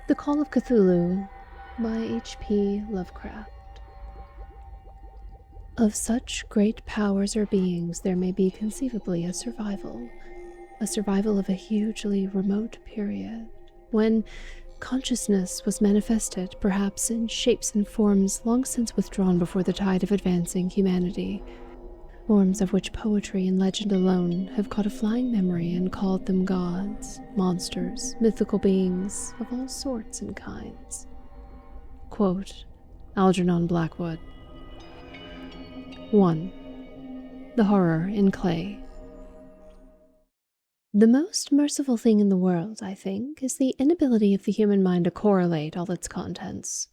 The Call of Cthulhu by H.P. Lovecraft. Of such great powers or beings there may be conceivably a survival of a hugely remote period, when consciousness was manifested perhaps in shapes and forms long since withdrawn before the tide of advancing humanity, forms of which poetry and legend alone have caught a flying memory and called them gods, monsters, mythical beings of all sorts and kinds. Quote, Algernon Blackwood. 1. The Horror in Clay. The most merciful thing in the world, I think, is the inability of the human mind to correlate all its contents.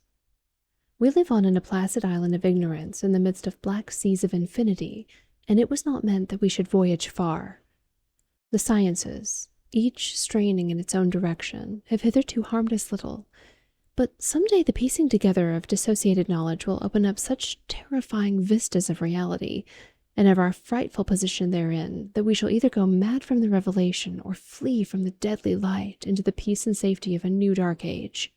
We live on in a placid island of ignorance in the midst of black seas of infinity, and it was not meant that we should voyage far. The sciences, each straining in its own direction, have hitherto harmed us little, but some day the piecing together of dissociated knowledge will open up such terrifying vistas of reality, and of our frightful position therein, that we shall either go mad from the revelation or flee from the deadly light into the peace and safety of a new dark age.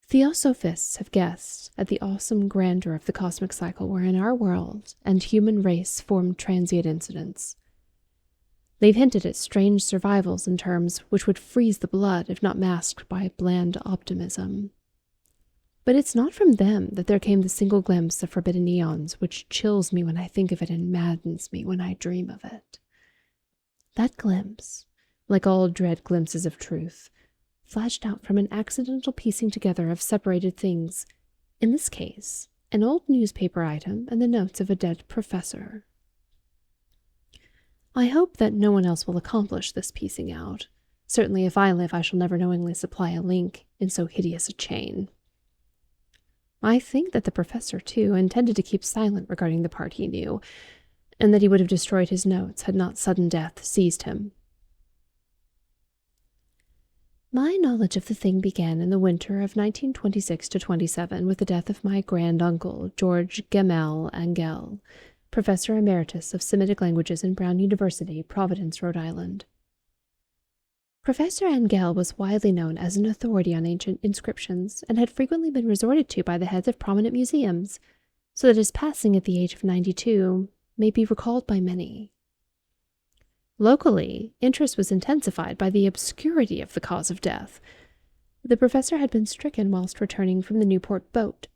Theosophists have guessed at the awesome grandeur of the cosmic cycle wherein our world and human race form transient incidents. They've hinted at strange survivals in terms which would freeze the blood if not masked by bland optimism. But it's not from them that there came the single glimpse of forbidden eons which chills me when I think of it and maddens me when I dream of it. That glimpse, like all dread glimpses of truth, flashed out from an accidental piecing together of separated things, in this case, an old newspaper item and the notes of a dead professor. I hope that no one else will accomplish this piecing out. Certainly if I live, I shall never knowingly supply a link in so hideous a chain. I think that the professor, too, intended to keep silent regarding the part he knew, and that he would have destroyed his notes had not sudden death seized him. My knowledge of the thing began in the winter of 1926-27 with the death of my grand-uncle, George Gemel Angell, Professor Emeritus of Semitic Languages in Brown University, Providence, Rhode Island. Professor Angell was widely known as an authority on ancient inscriptions and had frequently been resorted to by the heads of prominent museums, so that his passing at the age of 92 may be recalled by many. Locally, interest was intensified by the obscurity of the cause of death. The professor had been stricken whilst returning from the Newport boat,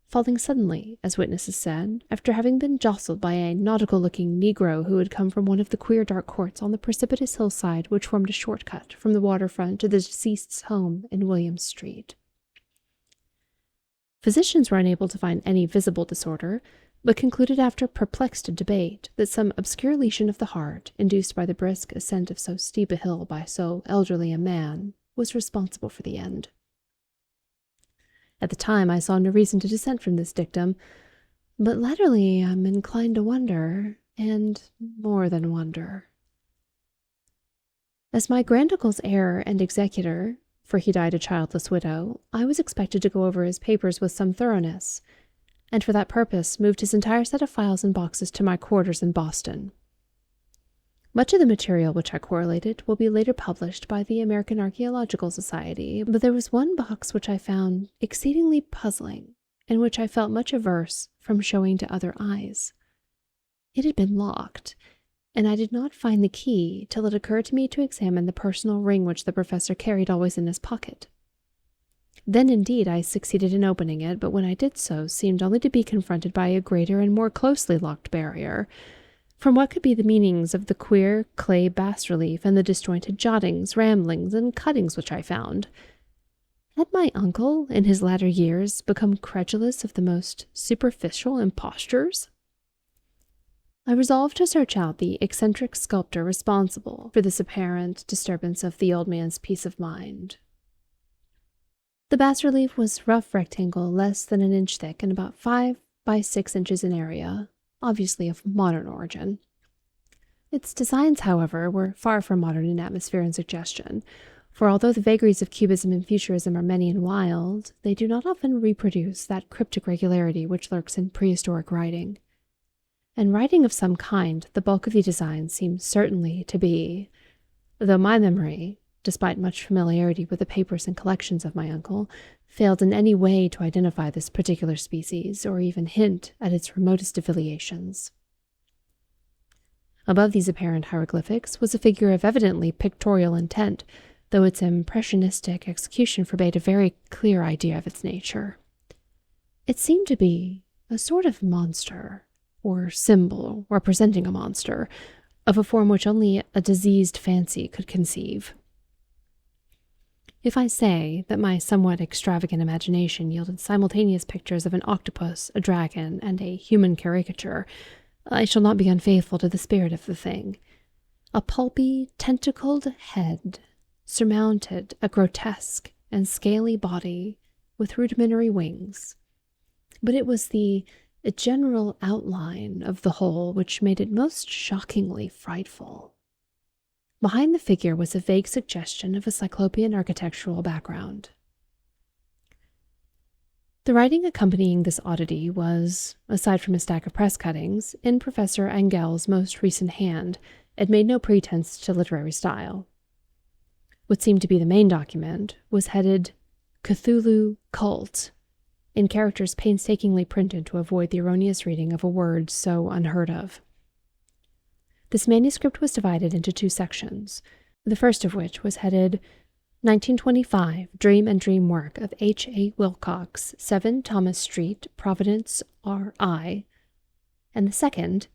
falling suddenly, as witnesses said, after having been jostled by a nautical-looking Negro who had come from one of the queer dark courts on the precipitous hillside which formed a shortcut from the waterfront to the deceased's home in Williams Street. Physicians were unable to find any visible disorder, but concluded after perplexed debate that some obscure lesion of the heart, induced by the brisk ascent of so steep a hill by so elderly a man, was responsible for the end. At the time I saw no reason to dissent from this dictum, but latterly I'm inclined to wonder, and more than wonder. As my granduncle's heir and executor, for he died a childless widow, I was expected to go over his papers with some thoroughness, and for that purpose moved his entire set of files and boxes to my quarters in Boston. Much of the material which I correlated will be later published by the American Archaeological Society, but there was one box which I found exceedingly puzzling, and which I felt much averse from showing to other eyes. It had been locked, and I did not find the key till it occurred to me to examine the personal ring which the professor carried always in his pocket. Then indeed I succeeded in opening it, but when I did so seemed only to be confronted by a greater and more closely locked barrier, from what could be the meanings of the queer clay bas-relief and the disjointed jottings, ramblings, and cuttings which I found. Had my uncle, in his latter years, become credulous of the most superficial impostures? I resolved to search out the eccentric sculptor responsible for this apparent disturbance of the old man's peace of mind. The bas-relief was rough rectangle less than an inch thick and about 5 by 6 inches in area, obviously of modern origin. Its designs, however, were far from modern in atmosphere and suggestion, for although the vagaries of Cubism and Futurism are many and wild, they do not often reproduce that cryptic regularity which lurks in prehistoric writing. And writing of some kind, the bulk of the design seems certainly to be, though my memory, despite much familiarity with the papers and collections of my uncle, failed in any way to identify this particular species or even hint at its remotest affiliations. Above these apparent hieroglyphics was a figure of evidently pictorial intent, though its impressionistic execution forbade a very clear idea of its nature. It seemed to be a sort of monster, or symbol representing a monster, of a form which only a diseased fancy could conceive. If I say that my somewhat extravagant imagination yielded simultaneous pictures of an octopus, a dragon, and a human caricature, I shall not be unfaithful to the spirit of the thing. A pulpy, tentacled head surmounted a grotesque and scaly body with rudimentary wings. But it was the general outline of the whole which made it most shockingly frightful. Behind the figure was a vague suggestion of a cyclopean architectural background. The writing accompanying this oddity was, aside from a stack of press cuttings, in Professor Engel's most recent hand, and made no pretense to literary style. What seemed to be the main document was headed Cthulhu Cult, in characters painstakingly printed to avoid the erroneous reading of a word so unheard of. This manuscript was divided into 2 sections, the first of which was headed 1925 Dream and Dream Work of H.A. Wilcox, 7 Thomas Street, Providence, R.I., and the second,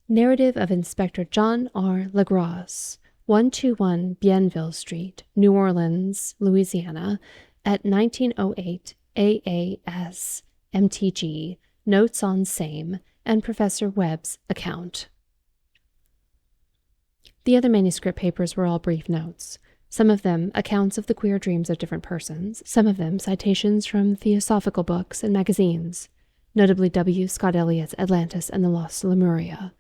Narrative of Inspector John R. Legros, 121 Bienville Street, New Orleans, Louisiana, at 1908 AAS, MTG, Notes on Same, and Professor Webb's account. The other manuscript papers were all brief notes, some of them accounts of the queer dreams of different persons, some of them citations from theosophical books and magazines, notably W. Scott Eliot's Atlantis and the Lost Lemuria,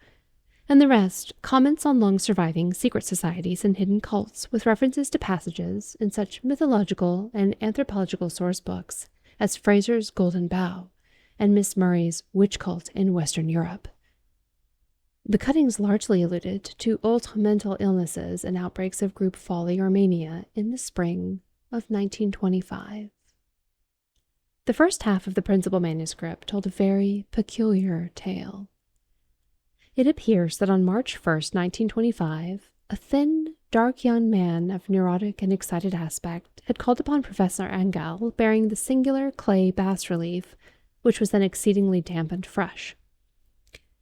and the rest comments on long-surviving secret societies and hidden cults with references to passages in such mythological and anthropological source books as Fraser's Golden Bough and Miss Murray's Witch Cult in Western Europe. The cuttings largely alluded to old mental illnesses and outbreaks of group folly or mania in the spring of 1925. The first half of the principal manuscript told a very peculiar tale. It appears that on March 1st, 1925, a thin, dark young man of neurotic and excited aspect had called upon Professor Engel bearing the singular clay bas-relief, which was then exceedingly damp and fresh.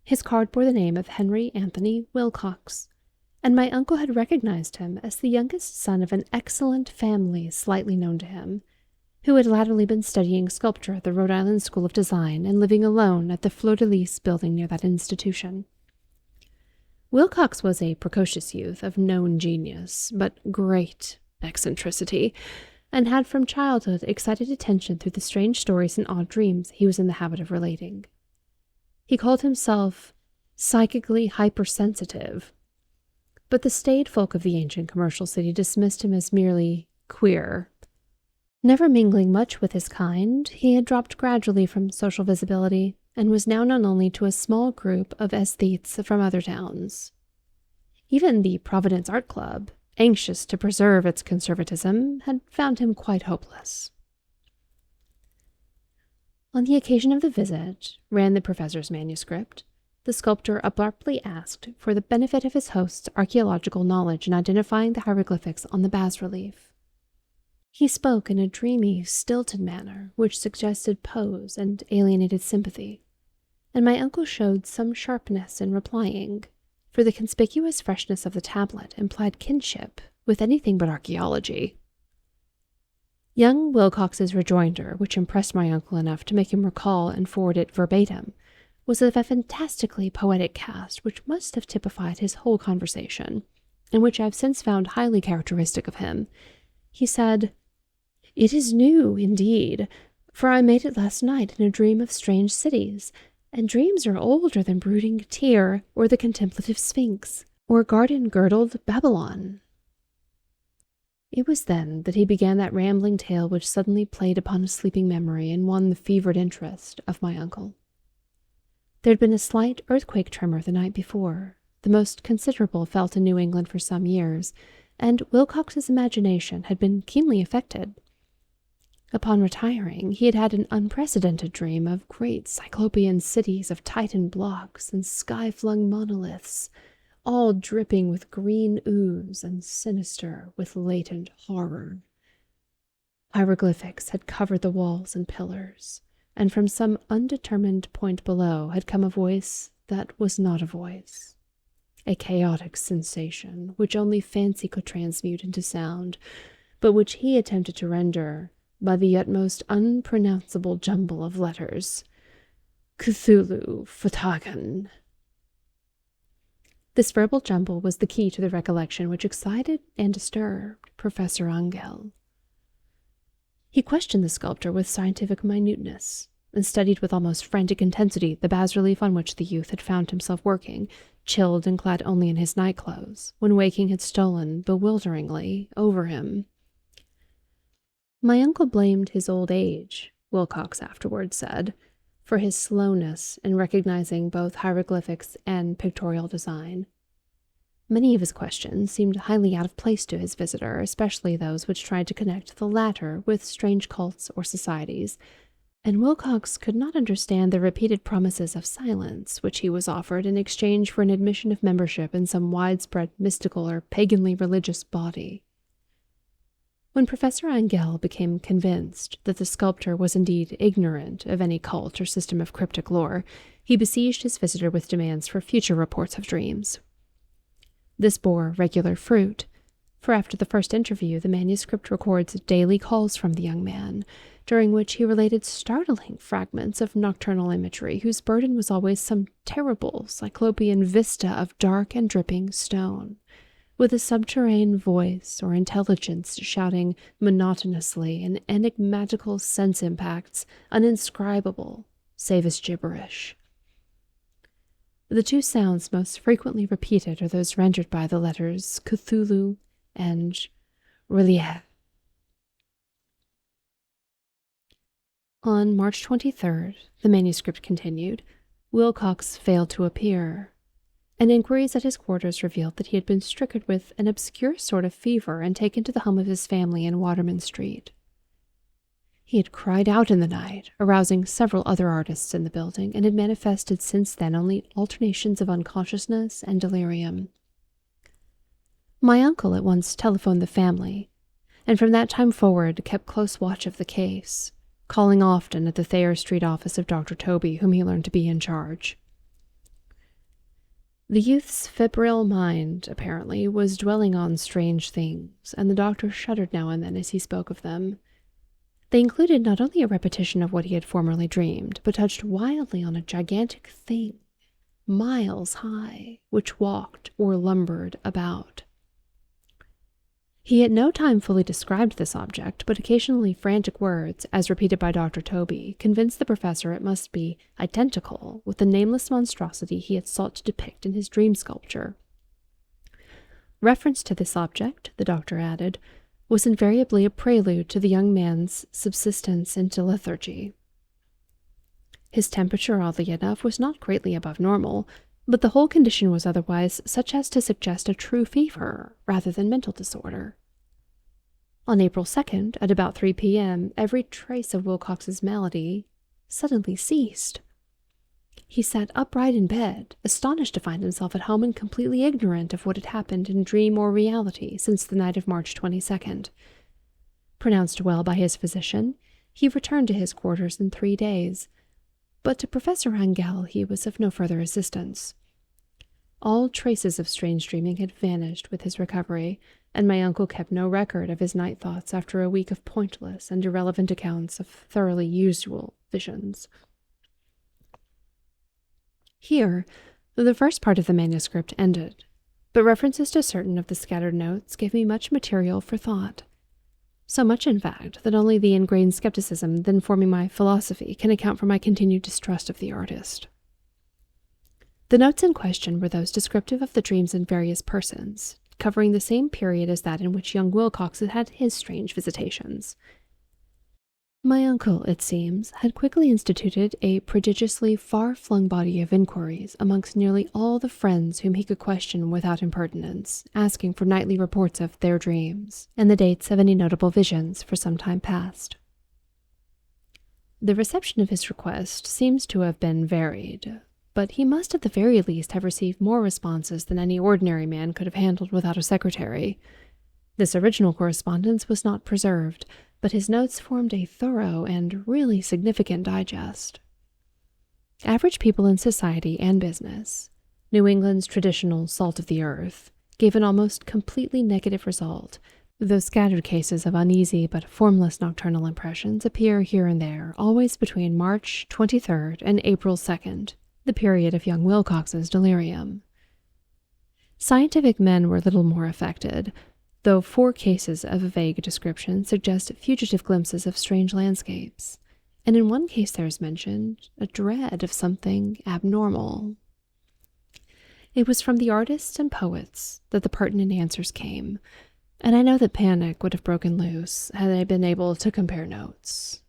His card bore the name of Henry Anthony Wilcox, and my uncle had recognized him as the youngest son of an excellent family slightly known to him, who had latterly been studying sculpture at the Rhode Island School of Design and living alone at the Fleur-de-Lis building near that institution. Wilcox was a precocious youth of known genius, but great eccentricity, and had from childhood excited attention through the strange stories and odd dreams he was in the habit of relating. He called himself psychically hypersensitive, but the staid folk of the ancient commercial city dismissed him as merely queer. Never mingling much with his kind, he had dropped gradually from social visibility and was now known only to a small group of aesthetes from other towns. Even the Providence Art Club, anxious to preserve its conservatism, had found him quite hopeless. On the occasion of the visit, ran the professor's manuscript, the sculptor abruptly asked for the benefit of his host's archaeological knowledge in identifying the hieroglyphics on the bas-relief. He spoke in a dreamy, stilted manner which suggested pose and alienated sympathy, and my uncle showed some sharpness in replying, for the conspicuous freshness of the tablet implied kinship with anything but archaeology. Young Wilcox's rejoinder, which impressed my uncle enough to make him recall and forward it verbatim, was of a fantastically poetic cast which must have typified his whole conversation, and which I have since found highly characteristic of him. He said, "It is new, indeed, for I made it last night in a dream of strange cities, and dreams are older than brooding Tyre or the contemplative Sphinx, or garden-girdled Babylon." It was then that he began that rambling tale which suddenly played upon a sleeping memory and won the fevered interest of my uncle. There had been a slight earthquake tremor the night before, the most considerable felt in New England for some years, and Wilcox's imagination had been keenly affected. Upon retiring, he had had an unprecedented dream of great cyclopean cities of Titan blocks and sky-flung monoliths, all dripping with green ooze and sinister with latent horror. Hieroglyphics had covered the walls and pillars, and from some undetermined point below had come a voice that was not a voice, a chaotic sensation which only fancy could transmute into sound, but which he attempted to render by the utmost unpronounceable jumble of letters. Cthulhu Fatagan. This verbal jumble was the key to the recollection which excited and disturbed Professor Angel. He questioned the sculptor with scientific minuteness, and studied with almost frantic intensity the bas-relief on which the youth had found himself working, chilled and clad only in his night-clothes, when waking had stolen bewilderingly over him. My uncle blamed his old age, Wilcox afterwards said, for his slowness in recognizing both hieroglyphics and pictorial design. Many of his questions seemed highly out of place to his visitor, especially those which tried to connect the latter with strange cults or societies, and Wilcox could not understand the repeated promises of silence which he was offered in exchange for an admission of membership in some widespread mystical or paganly religious body. When Professor Angel became convinced that the sculptor was indeed ignorant of any cult or system of cryptic lore, he besieged his visitor with demands for future reports of dreams. This bore regular fruit, for after the first interview the manuscript records daily calls from the young man, during which he related startling fragments of nocturnal imagery whose burden was always some terrible cyclopean vista of dark and dripping stone, with a subterranean voice or intelligence shouting monotonously in enigmatical sense impacts uninscribable save as gibberish. The two sounds most frequently repeated are those rendered by the letters Cthulhu and relief. On March 23rd, the manuscript continued, Wilcox failed to appear, and inquiries at his quarters revealed that he had been stricken with an obscure sort of fever and taken to the home of his family in Waterman Street. He had cried out in the night, arousing several other artists in the building, and had manifested since then only alternations of unconsciousness and delirium. My uncle at once telephoned the family, and from that time forward kept close watch of the case, calling often at the Thayer Street office of Dr. Toby, whom he learned to be in charge. The youth's febrile mind, apparently, was dwelling on strange things, and the doctor shuddered now and then as he spoke of them. They included not only a repetition of what he had formerly dreamed, but touched wildly on a gigantic thing, miles high, which walked or lumbered about. He at no time fully described this object, but occasionally frantic words, as repeated by Dr. Toby, convinced the professor it must be identical with the nameless monstrosity he had sought to depict in his dream sculpture. Reference to this object, the doctor added, was invariably a prelude to the young man's subsidence into lethargy. His temperature, oddly enough, was not greatly above normal, but the whole condition was otherwise such as to suggest a true fever rather than mental disorder. On April 2nd, at about 3 p.m., every trace of Wilcox's malady suddenly ceased. He sat upright in bed, astonished to find himself at home and completely ignorant of what had happened in dream or reality since the night of March 22nd. Pronounced well by his physician, he returned to his quarters in 3 days, but to Professor Angel he was of no further assistance. All traces of strange dreaming had vanished with his recovery, and my uncle kept no record of his night thoughts after a week of pointless and irrelevant accounts of thoroughly usual visions. Here, the first part of the manuscript ended, but references to certain of the scattered notes gave me much material for thought. So much, in fact, that only the ingrained skepticism then forming my philosophy can account for my continued distrust of the artist. The notes in question were those descriptive of the dreams in various persons, covering the same period as that in which young Wilcox had had his strange visitations. My uncle, it seems, had quickly instituted a prodigiously far-flung body of inquiries amongst nearly all the friends whom he could question without impertinence, asking for nightly reports of their dreams, and the dates of any notable visions for some time past. The reception of his request seems to have been varied, but he must at the very least have received more responses than any ordinary man could have handled without a secretary. This original correspondence was not preserved, but his notes formed a thorough and really significant digest. Average people in society and business, New England's traditional salt of the earth, gave an almost completely negative result, though scattered cases of uneasy but formless nocturnal impressions appear here and there, always between March 23rd and April 2nd, the period of young Wilcox's delirium. Scientific men were little more affected, though 4 cases of a vague description suggest fugitive glimpses of strange landscapes, and in one case there is mentioned a dread of something abnormal. It was from the artists and poets that the pertinent answers came, and I know that panic would have broken loose had I been able to compare notes.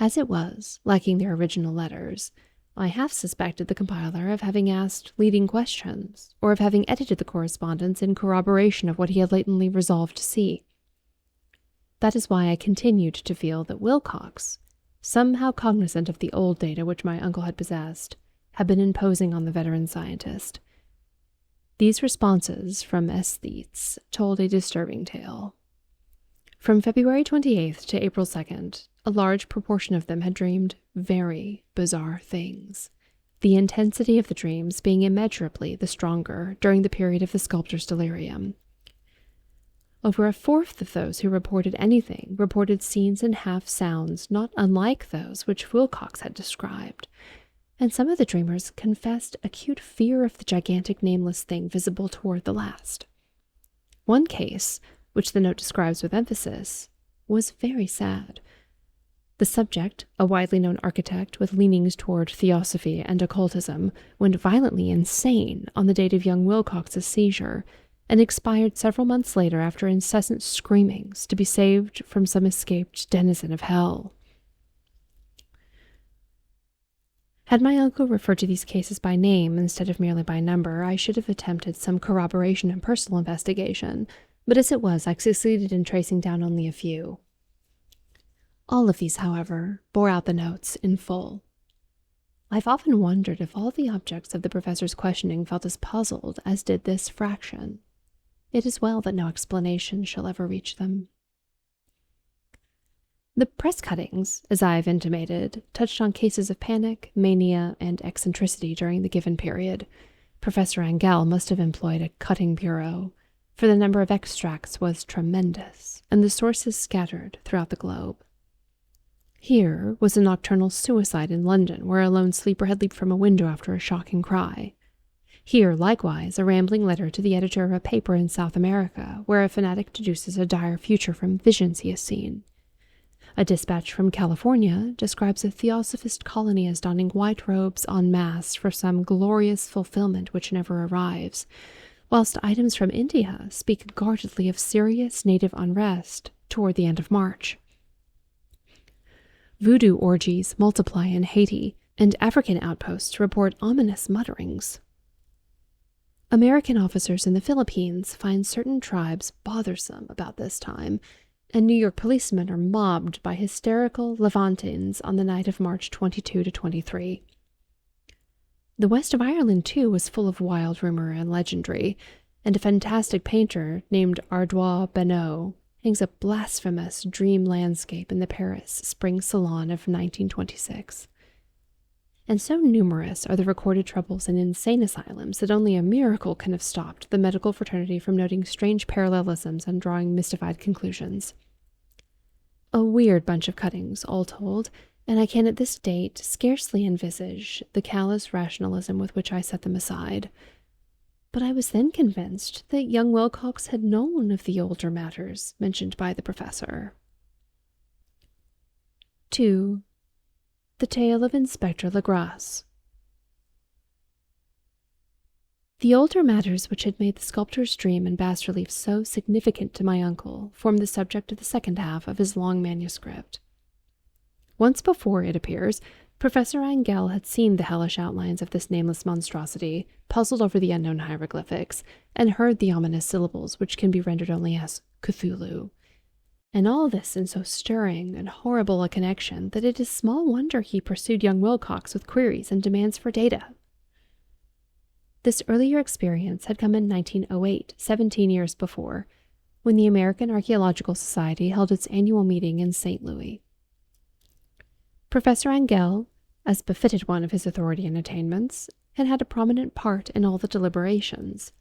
As it was, lacking their original letters, I half suspected the compiler of having asked leading questions, or of having edited the correspondence in corroboration of what he had latently resolved to see. That is why I continued to feel that Wilcox, somehow cognizant of the old data which my uncle had possessed, had been imposing on the veteran scientist. These responses from aesthetes told a disturbing tale. From February 28th to April 2nd, a large proportion of them had dreamed very bizarre things, the intensity of the dreams being immeasurably the stronger during the period of the sculptor's delirium. Over a fourth of those who reported anything reported scenes and half-sounds not unlike those which Wilcox had described, and some of the dreamers confessed acute fear of the gigantic nameless thing visible toward the last. One case, which the note describes with emphasis, was very sad. The subject, a widely known architect with leanings toward theosophy and occultism, went violently insane on the date of young Wilcox's seizure, and expired several months later after incessant screamings to be saved from some escaped denizen of hell. Had my uncle referred to these cases by name instead of merely by number, I should have attempted some corroboration and personal investigation, but as it was, I succeeded in tracing down only a few. All of these, however, bore out the notes in full. I've often wondered if all the objects of the professor's questioning felt as puzzled as did this fraction. It is well that no explanation shall ever reach them. The press cuttings, as I have intimated, touched on cases of panic, mania, and eccentricity during the given period. Professor Angell must have employed a cutting bureau, for the number of extracts was tremendous, and the sources scattered throughout the globe. Here was a nocturnal suicide in London, where a lone sleeper had leaped from a window after a shocking cry. Here, likewise, a rambling letter to the editor of a paper in South America, where a fanatic deduces a dire future from visions he has seen. A dispatch from California describes a theosophist colony as donning white robes en masse for some glorious fulfillment which never arrives, whilst items from India speak guardedly of serious native unrest toward the end of March. Voodoo orgies multiply in Haiti, and African outposts report ominous mutterings. American officers in the Philippines find certain tribes bothersome about this time, and New York policemen are mobbed by hysterical Levantines on the night of March 22 to 23. The west of Ireland, too, was full of wild rumor and legendary, and a fantastic painter named Ardois Benoit hangs a blasphemous dream landscape in the Paris Spring Salon of 1926. And so numerous are the recorded troubles in insane asylums that only a miracle can have stopped the medical fraternity from noting strange parallelisms and drawing mystified conclusions. A weird bunch of cuttings, all told, and I can at this date scarcely envisage the callous rationalism with which I set them aside. But I was then convinced that young Wilcox had known of the older matters mentioned by the professor. 2. The Tale of Inspector Legrasse. The older matters which had made the sculptor's dream and bas-relief so significant to my uncle formed the subject of the second half of his long manuscript. Once before, it appears, Professor Angel had seen the hellish outlines of this nameless monstrosity, puzzled over the unknown hieroglyphics, and heard the ominous syllables which can be rendered only as Cthulhu. And all this in so stirring and horrible a connection that it is small wonder he pursued young Wilcox with queries and demands for data. This earlier experience had come in 1908, 17 years before, when the American Archaeological Society held its annual meeting in St. Louis. Professor Angel, as befitted one of his authority and attainments, had had a prominent part in all the deliberations,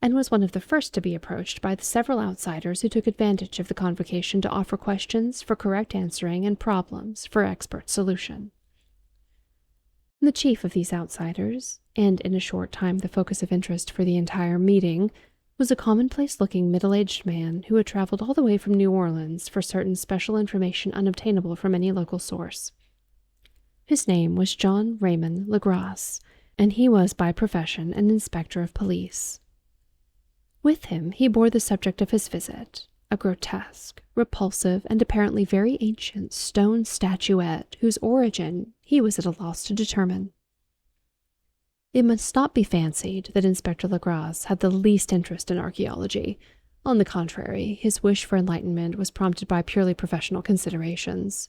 and was one of the first to be approached by the several outsiders who took advantage of the convocation to offer questions for correct answering and problems for expert solution. The chief of these outsiders, and in a short time the focus of interest for the entire meeting, was a commonplace-looking middle-aged man who had traveled all the way from New Orleans for certain special information unobtainable from any local source. His name was John Raymond Legrasse, and he was by profession an inspector of police. With him he bore the subject of his visit, a grotesque, repulsive, and apparently very ancient stone statuette whose origin he was at a loss to determine. It must not be fancied that Inspector Legrasse had the least interest in archaeology. On the contrary, his wish for enlightenment was prompted by purely professional considerations.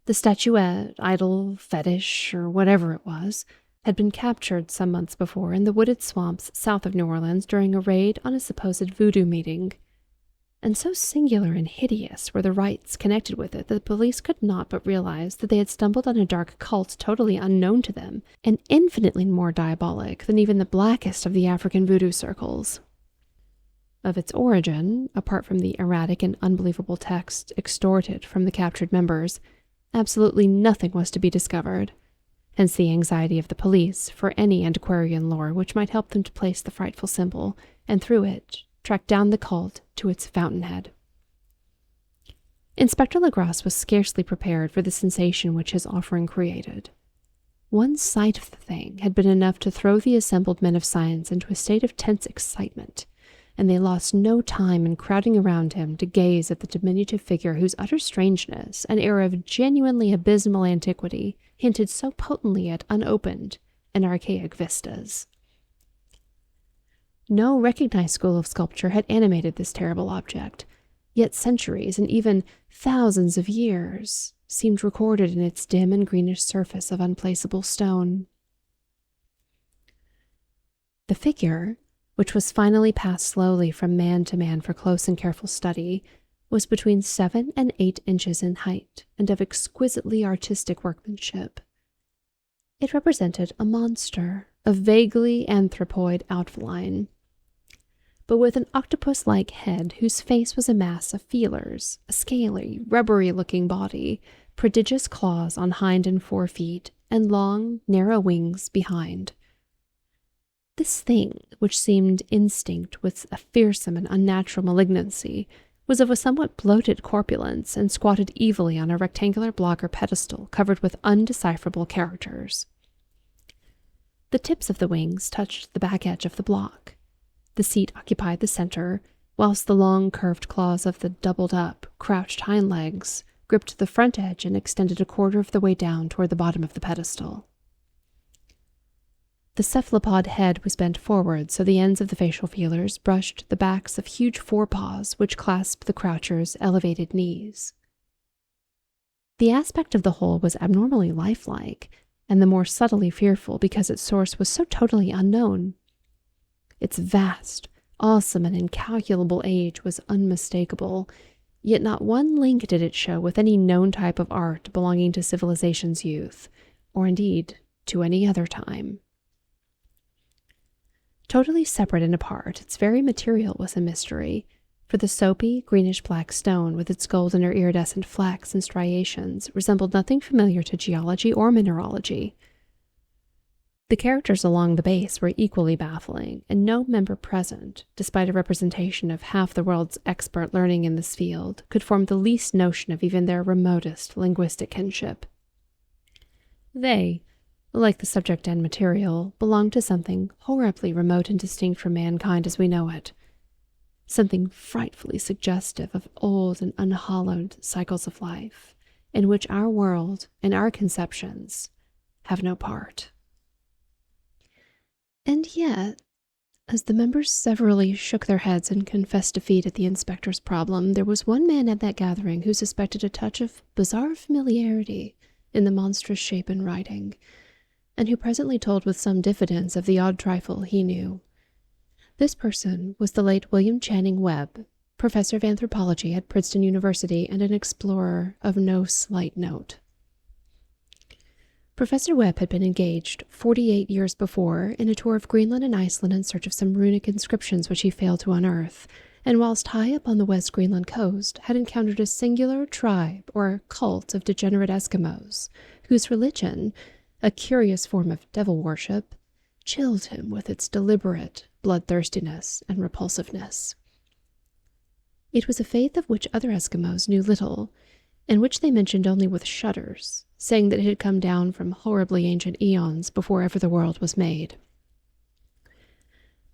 The statuette, idol, fetish, or whatever it was, had been captured some months before in the wooded swamps south of New Orleans during a raid on a supposed voodoo meeting. And so singular and hideous were the rites connected with it that the police could not but realize that they had stumbled on a dark cult totally unknown to them, and infinitely more diabolic than even the blackest of the African voodoo circles. Of its origin, apart from the erratic and unbelievable text extorted from the captured members, absolutely nothing was to be discovered, hence the anxiety of the police for any antiquarian lore which might help them to place the frightful symbol, and through it, track down the cult to its fountainhead. Inspector Legrasse was scarcely prepared for the sensation which his offering created. One sight of the thing had been enough to throw the assembled men of science into a state of tense excitement, and they lost no time in crowding around him to gaze at the diminutive figure whose utter strangeness and air of genuinely abysmal antiquity hinted so potently at unopened and archaic vistas. No recognized school of sculpture had animated this terrible object, yet centuries and even thousands of years seemed recorded in its dim and greenish surface of unplaceable stone. The figure, which was finally passed slowly from man to man for close and careful study, was between 7 and 8 inches in height and of exquisitely artistic workmanship. It represented a monster of vaguely anthropoid outline, but with an octopus-like head whose face was a mass of feelers, a scaly, rubbery-looking body, prodigious claws on hind and fore feet, and long, narrow wings behind. This thing, which seemed instinct with a fearsome and unnatural malignancy, was of a somewhat bloated corpulence and squatted evilly on a rectangular block or pedestal covered with undecipherable characters. The tips of the wings touched the back edge of the block. The seat occupied the center, whilst the long curved claws of the doubled-up, crouched hind legs gripped the front edge and extended a quarter of the way down toward the bottom of the pedestal. The cephalopod head was bent forward so the ends of the facial feelers brushed the backs of huge forepaws which clasped the croucher's elevated knees. The aspect of the whole was abnormally lifelike, and the more subtly fearful because its source was so totally unknown. Its vast, awesome, and incalculable age was unmistakable, yet not one link did it show with any known type of art belonging to civilization's youth, or indeed to any other time. Totally separate and apart, its very material was a mystery, for the soapy, greenish-black stone with its golden or iridescent flecks and striations resembled nothing familiar to geology or mineralogy. The characters along the base were equally baffling, and no member present, despite a representation of half the world's expert learning in this field, could form the least notion of even their remotest linguistic kinship. They, like the subject and material, belonged to something horribly remote and distinct from mankind as we know it, something frightfully suggestive of old and unhallowed cycles of life, in which our world and our conceptions have no part. And yet, as the members severally shook their heads and confessed defeat at the inspector's problem, there was one man at that gathering who suspected a touch of bizarre familiarity in the monstrous shape and writing, and who presently told with some diffidence of the odd trifle he knew. This person was the late William Channing Webb, professor of anthropology at Princeton University and an explorer of no slight note. Professor Webb had been engaged 48 years before in a tour of Greenland and Iceland in search of some runic inscriptions which he failed to unearth, and whilst high up on the West Greenland coast had encountered a singular tribe or cult of degenerate Eskimos, whose religion, a curious form of devil worship, chilled him with its deliberate bloodthirstiness and repulsiveness. It was a faith of which other Eskimos knew little, and which they mentioned only with shudders, saying that it had come down from horribly ancient eons before ever the world was made.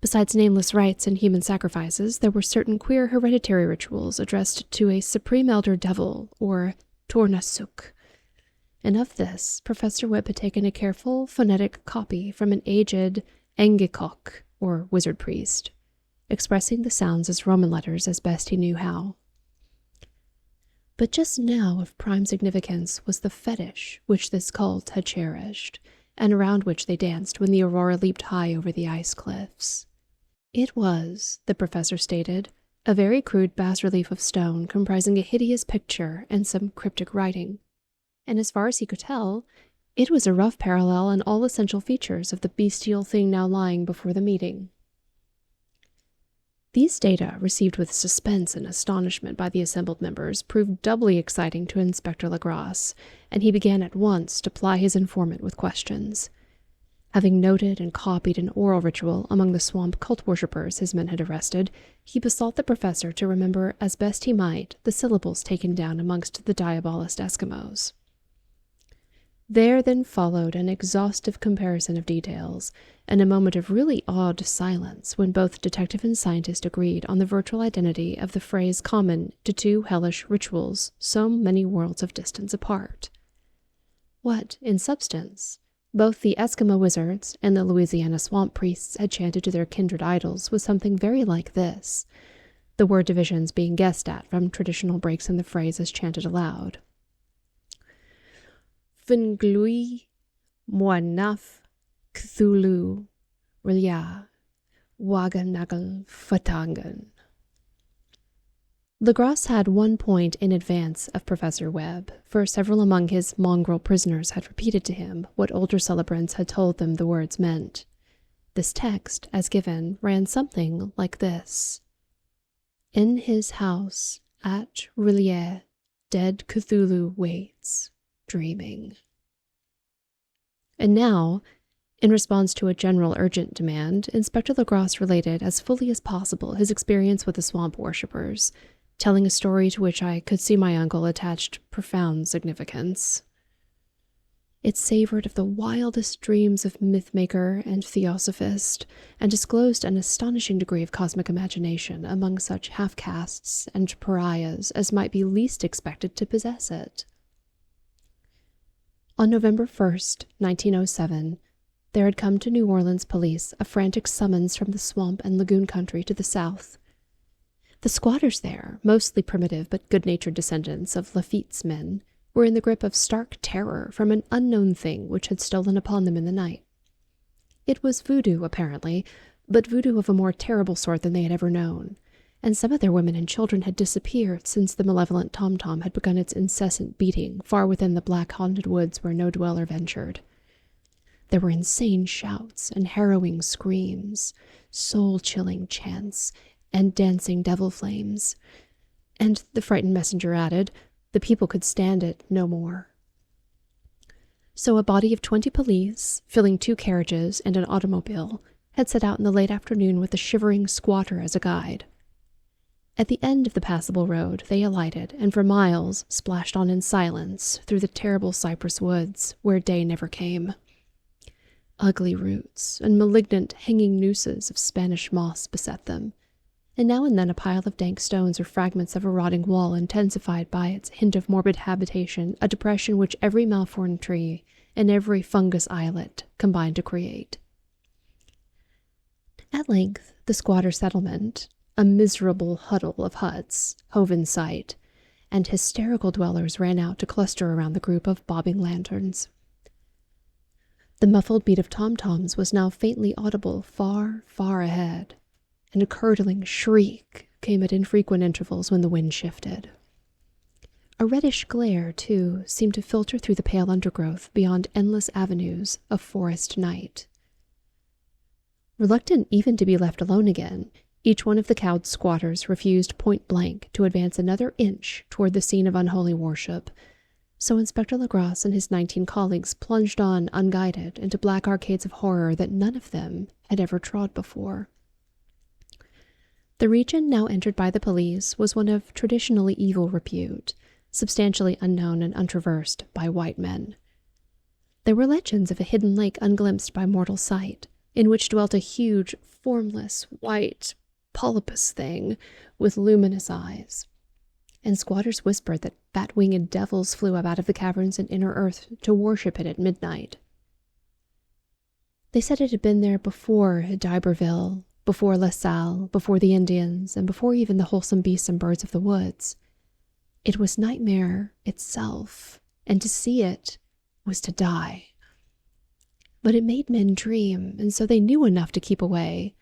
Besides nameless rites and human sacrifices, there were certain queer hereditary rituals addressed to a supreme elder devil, or Tornasuk. And of this, Professor Webb had taken a careful phonetic copy from an aged Engikok, or wizard priest, expressing the sounds as Roman letters as best he knew how. But just now of prime significance was the fetish which this cult had cherished, and around which they danced when the aurora leaped high over the ice cliffs. It was, the professor stated, a very crude bas-relief of stone comprising a hideous picture and some cryptic writing, and as far as he could tell, it was a rough parallel in all essential features of the bestial thing now lying before the meeting. These data, received with suspense and astonishment by the assembled members, proved doubly exciting to Inspector Legrasse, and he began at once to ply his informant with questions. Having noted and copied an oral ritual among the swamp cult worshippers his men had arrested, he besought the professor to remember as best he might the syllables taken down amongst the diabolist Eskimos. There then followed an exhaustive comparison of details, and a moment of really awed silence when both detective and scientist agreed on the virtual identity of the phrase common to two hellish rituals so many worlds of distance apart. What, in substance, both the Eskimo wizards and the Louisiana swamp priests had chanted to their kindred idols was something very like this, the word divisions being guessed at from traditional breaks in the phrase as chanted aloud. Finglui, Moanaf, Cthulhu, Rilya, Waganagal, Fatangan. Legrasse had 1 point in advance of Professor Webb, for several among his mongrel prisoners had repeated to him what older celebrants had told them the words meant. This text, as given, ran something like this. In his house at Rilya, dead Cthulhu waits, dreaming. And now, in response to a general urgent demand, Inspector Legrasse related as fully as possible his experience with the swamp worshippers, telling a story to which I could see my uncle attached profound significance. It savored of the wildest dreams of mythmaker and theosophist, and disclosed an astonishing degree of cosmic imagination among such half-castes and pariahs as might be least expected to possess it. On November 1st, 1907, there had come to New Orleans police a frantic summons from the swamp and lagoon country to the south. The squatters there, mostly primitive but good-natured descendants of Lafitte's men, were in the grip of stark terror from an unknown thing which had stolen upon them in the night. It was voodoo, apparently, but voodoo of a more terrible sort than they had ever known, and some of their women and children had disappeared since the malevolent tom-tom had begun its incessant beating far within the black haunted woods where no dweller ventured. There were insane shouts and harrowing screams, soul-chilling chants, and dancing devil flames. And, the frightened messenger added, the people could stand it no more. So a body of 20 police, filling 2 carriages and an automobile, had set out in the late afternoon with the shivering squatter as a guide. At the end of the passable road they alighted, and for miles splashed on in silence through the terrible cypress woods, where day never came. Ugly roots and malignant hanging nooses of Spanish moss beset them, and now and then a pile of dank stones or fragments of a rotting wall intensified by its hint of morbid habitation, a depression which every malthorn tree and every fungus islet combined to create. At length, the squatter settlement, a miserable huddle of huts, hove in sight, and hysterical dwellers ran out to cluster around the group of bobbing lanterns. The muffled beat of tom-toms was now faintly audible far, far ahead, and a curdling shriek came at infrequent intervals when the wind shifted. A reddish glare, too, seemed to filter through the pale undergrowth beyond endless avenues of forest night. Reluctant even to be left alone again, each one of the cowed squatters refused point-blank to advance another inch toward the scene of unholy worship, so Inspector Legrasse and his 19 colleagues plunged on unguided into black arcades of horror that none of them had ever trod before. The region now entered by the police was one of traditionally evil repute, substantially unknown and untraversed by white men. There were legends of a hidden lake unglimpsed by mortal sight, in which dwelt a huge, formless, white, polypus thing with luminous eyes, and squatters whispered that bat-winged devils flew up out of the caverns and inner earth to worship it at midnight. They said it had been there before D'Iberville, before La Salle, before the Indians, and before even the wholesome beasts and birds of the woods. It was nightmare itself, and to see it was to die. But it made men dream, and so they knew enough to keep away.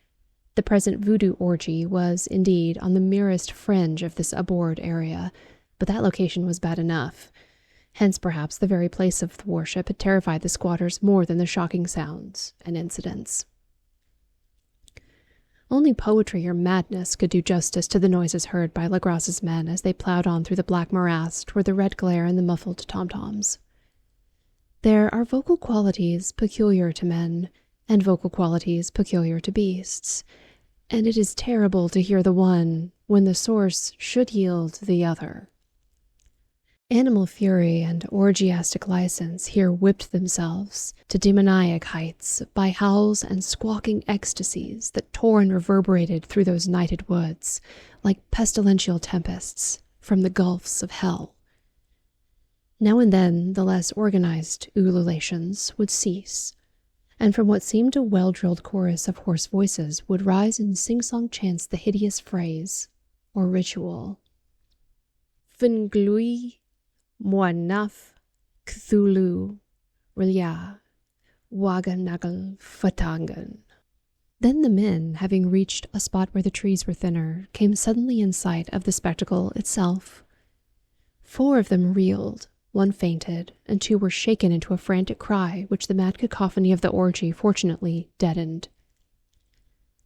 The present voodoo orgy was, indeed, on the merest fringe of this abhorred area, but that location was bad enough. Hence, perhaps, the very place of the worship had terrified the squatters more than the shocking sounds and incidents. Only poetry or madness could do justice to the noises heard by Legrasse's men as they plowed on through the black morass toward the red glare and the muffled tom-toms. There are vocal qualities peculiar to men, and vocal qualities peculiar to beasts, and it is terrible to hear the one when the source should yield the other. Animal fury and orgiastic license here whipped themselves to demoniac heights by howls and squawking ecstasies that tore and reverberated through those nighted woods like pestilential tempests from the gulfs of hell. Now and then the less organized ululations would cease, and from what seemed a well-drilled chorus of hoarse voices would rise in sing-song chants the hideous phrase or ritual. Fnglui Moanaf Cthulhu Rilya Waganagal Fatangan. Then the men, having reached a spot where the trees were thinner, came suddenly in sight of the spectacle itself. 4 of them reeled, 1 fainted, and 2 were shaken into a frantic cry which the mad cacophony of the orgy fortunately deadened.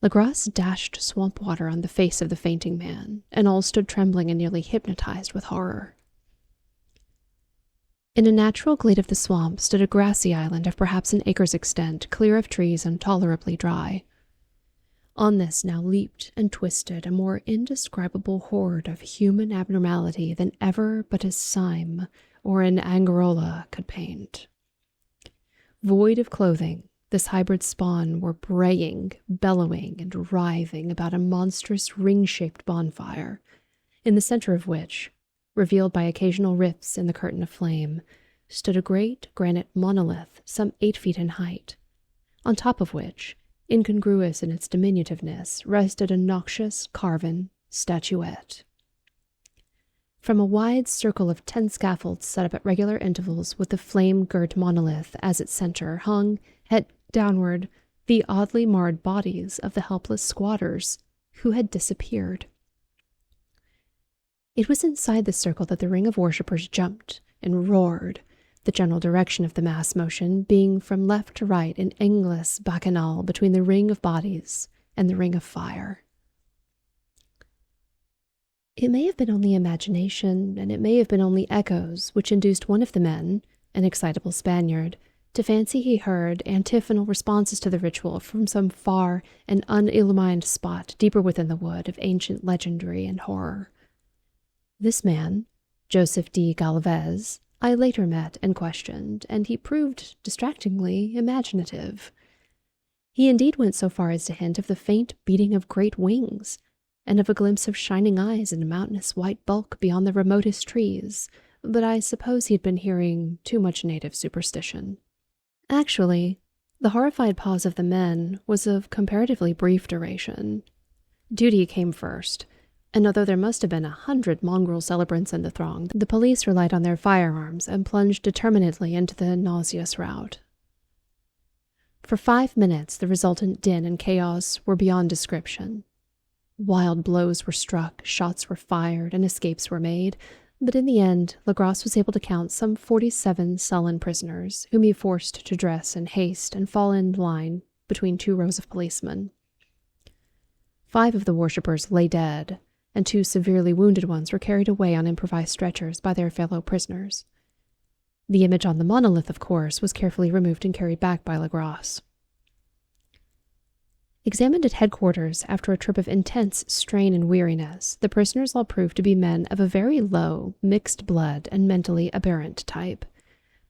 Legrasse dashed swamp water on the face of the fainting man, and all stood trembling and nearly hypnotized with horror. In a natural glade of the swamp stood a grassy island of perhaps an acre's extent, clear of trees and tolerably dry. On this now leaped and twisted a more indescribable horde of human abnormality than ever but a Syme or an Angarola could paint. Void of clothing, this hybrid spawn were braying, bellowing, and writhing about a monstrous ring-shaped bonfire, in the center of which, revealed by occasional rifts in the curtain of flame, stood a great granite monolith some 8 feet in height, on top of which, incongruous in its diminutiveness, rested a noxious carven statuette. From a wide circle of 10 scaffolds set up at regular intervals with the flame-girt monolith as its center hung, head downward, the oddly marred bodies of the helpless squatters who had disappeared. It was inside the circle that the ring of worshippers jumped and roared, the general direction of the mass motion being from left to right in endless bacchanal between the ring of bodies and the ring of fire. It may have been only imagination, and it may have been only echoes, which induced one of the men, an excitable Spaniard, to fancy he heard antiphonal responses to the ritual from some far and unillumined spot deeper within the wood of ancient legendary and horror. This man, Joseph D. Galvez, I later met and questioned, and he proved distractingly imaginative. He indeed went so far as to hint of the faint beating of great wings, and of a glimpse of shining eyes and a mountainous white bulk beyond the remotest trees, but I suppose he'd been hearing too much native superstition. Actually, the horrified pause of the men was of comparatively brief duration. Duty came first, and although there must have been 100 mongrel celebrants in the throng, the police relied on their firearms and plunged determinedly into the nauseous rout. For 5 minutes, the resultant din and chaos were beyond description. Wild blows were struck, shots were fired, and escapes were made, but in the end, Legras was able to count some 47 sullen prisoners, whom he forced to dress in haste and fall in line between 2 rows of policemen. 5 of the worshippers lay dead, and 2 severely wounded ones were carried away on improvised stretchers by their fellow prisoners. The image on the monolith, of course, was carefully removed and carried back by Legras. Examined at headquarters after a trip of intense strain and weariness, the prisoners all proved to be men of a very low, mixed blood and mentally aberrant type.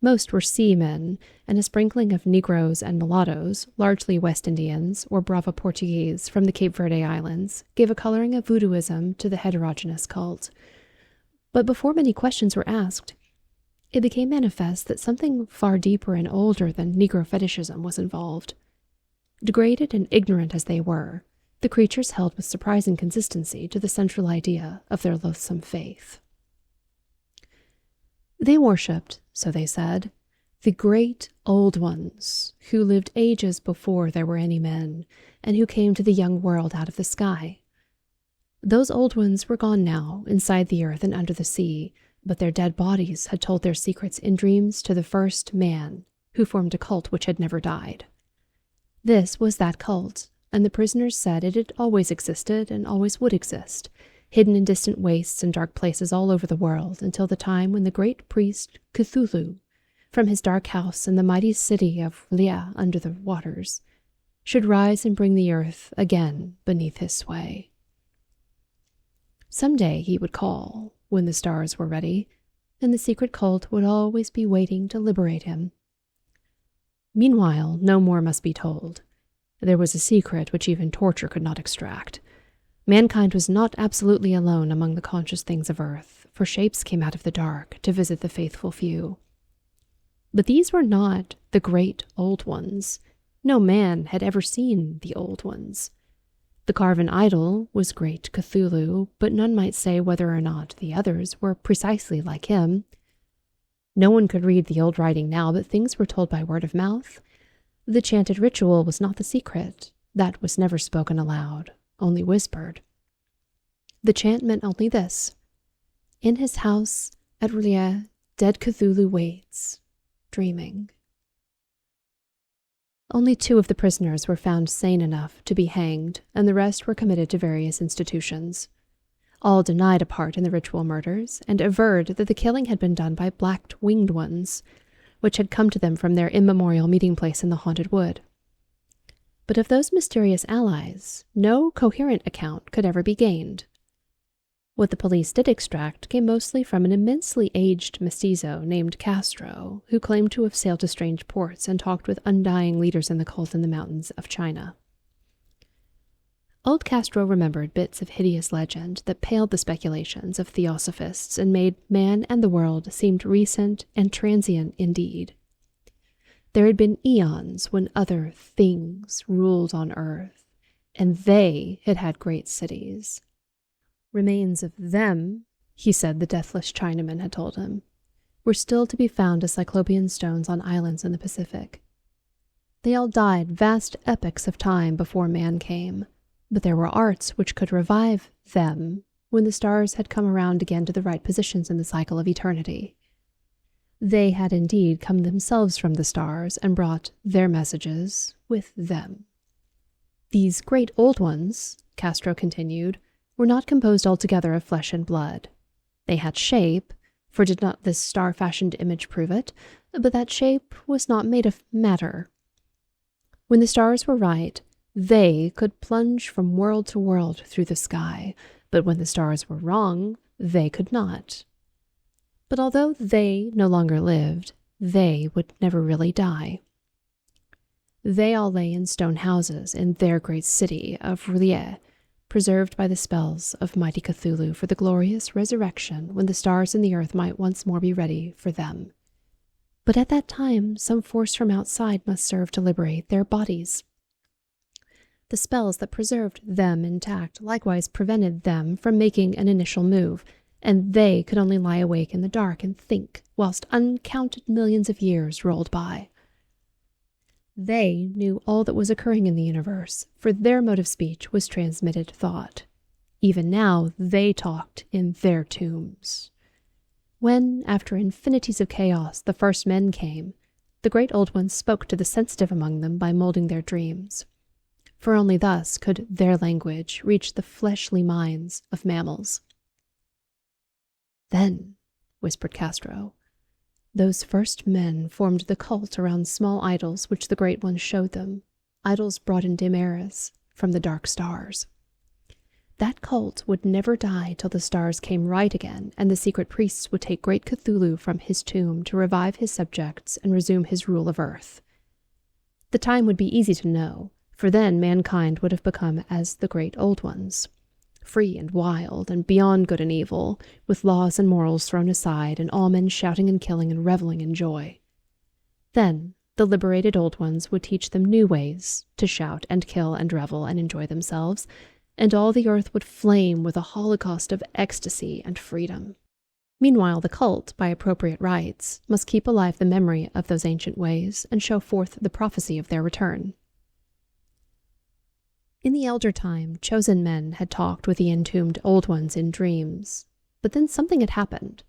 Most were seamen, and a sprinkling of Negroes and mulattoes, largely West Indians or Brava Portuguese from the Cape Verde Islands, gave a coloring of voodooism to the heterogeneous cult. But before many questions were asked, it became manifest that something far deeper and older than Negro fetishism was involved. Degraded and ignorant as they were, the creatures held with surprising consistency to the central idea of their loathsome faith. They worshipped, so they said, the great old ones who lived ages before there were any men, and who came to the young world out of the sky. Those old ones were gone now, inside the earth and under the sea, but their dead bodies had told their secrets in dreams to the first man, who formed a cult which had never died. This was that cult, and the prisoners said it had always existed and always would exist, hidden in distant wastes and dark places all over the world until the time when the great priest Cthulhu, from his dark house in the mighty city of Bluejay under the waters, should rise and bring the earth again beneath his sway. Some day he would call, when the stars were ready, and the secret cult would always be waiting to liberate him. Meanwhile, no more must be told. There was a secret which even torture could not extract. Mankind was not absolutely alone among the conscious things of earth, for shapes came out of the dark to visit the faithful few. But these were not the great old ones. No man had ever seen the old ones. The carven idol was great Cthulhu, but none might say whether or not the others were precisely like him. No one could read the old writing now, but things were told by word of mouth. The chanted ritual was not the secret. That was never spoken aloud, only whispered. The chant meant only this: in his house at Bluejay, dead Cthulhu waits, dreaming. Only 2 of the prisoners were found sane enough to be hanged, and the rest were committed to various institutions. All denied a part in the ritual murders, and averred that the killing had been done by black-winged ones, which had come to them from their immemorial meeting place in the haunted wood. But of those mysterious allies, no coherent account could ever be gained. What the police did extract came mostly from an immensely aged mestizo named Castro, who claimed to have sailed to strange ports and talked with undying leaders in the cult in the mountains of China. Old Castro remembered bits of hideous legend that paled the speculations of theosophists and made man and the world seemed recent and transient indeed. There had been eons when other things ruled on earth, and they had had great cities. Remains of them, he said the deathless Chinaman had told him, were still to be found as Cyclopean stones on islands in the Pacific. They all died vast epochs of time before man came, but there were arts which could revive them when the stars had come around again to the right positions in the cycle of eternity. They had indeed come themselves from the stars and brought their messages with them. These great old ones, Castro continued, were not composed altogether of flesh and blood. They had shape, for did not this star-fashioned image prove it? But that shape was not made of matter. When the stars were right, they could plunge from world to world through the sky, but when the stars were wrong, they could not. But although they no longer lived, they would never really die. They all lay in stone houses in their great city of Bluejay, preserved by the spells of mighty Cthulhu for the glorious resurrection when the stars and the earth might once more be ready for them. But at that time, some force from outside must serve to liberate their bodies. The spells that preserved them intact likewise prevented them from making an initial move, and they could only lie awake in the dark and think whilst uncounted millions of years rolled by. They knew all that was occurring in the universe, for their mode of speech was transmitted thought. Even now they talked in their tombs. When, after infinities of chaos, the first men came, the great old ones spoke to the sensitive among them by molding their dreams. For only thus could their language reach the fleshly minds of mammals. "Then," whispered Castro, "those first men formed the cult around small idols which the great ones showed them, idols brought in dim eras from the dark stars. That cult would never die till the stars came right again, and the secret priests would take great Cthulhu from his tomb to revive his subjects and resume his rule of earth. The time would be easy to know, for then mankind would have become as the great old ones, free and wild and beyond good and evil, with laws and morals thrown aside, and all men shouting and killing and reveling in joy. Then the liberated old ones would teach them new ways to shout and kill and revel and enjoy themselves, and all the earth would flame with a holocaust of ecstasy and freedom. Meanwhile, the cult, by appropriate rites, must keep alive the memory of those ancient ways and show forth the prophecy of their return." In the elder time, chosen men had talked with the entombed old ones in dreams, but then something had happened.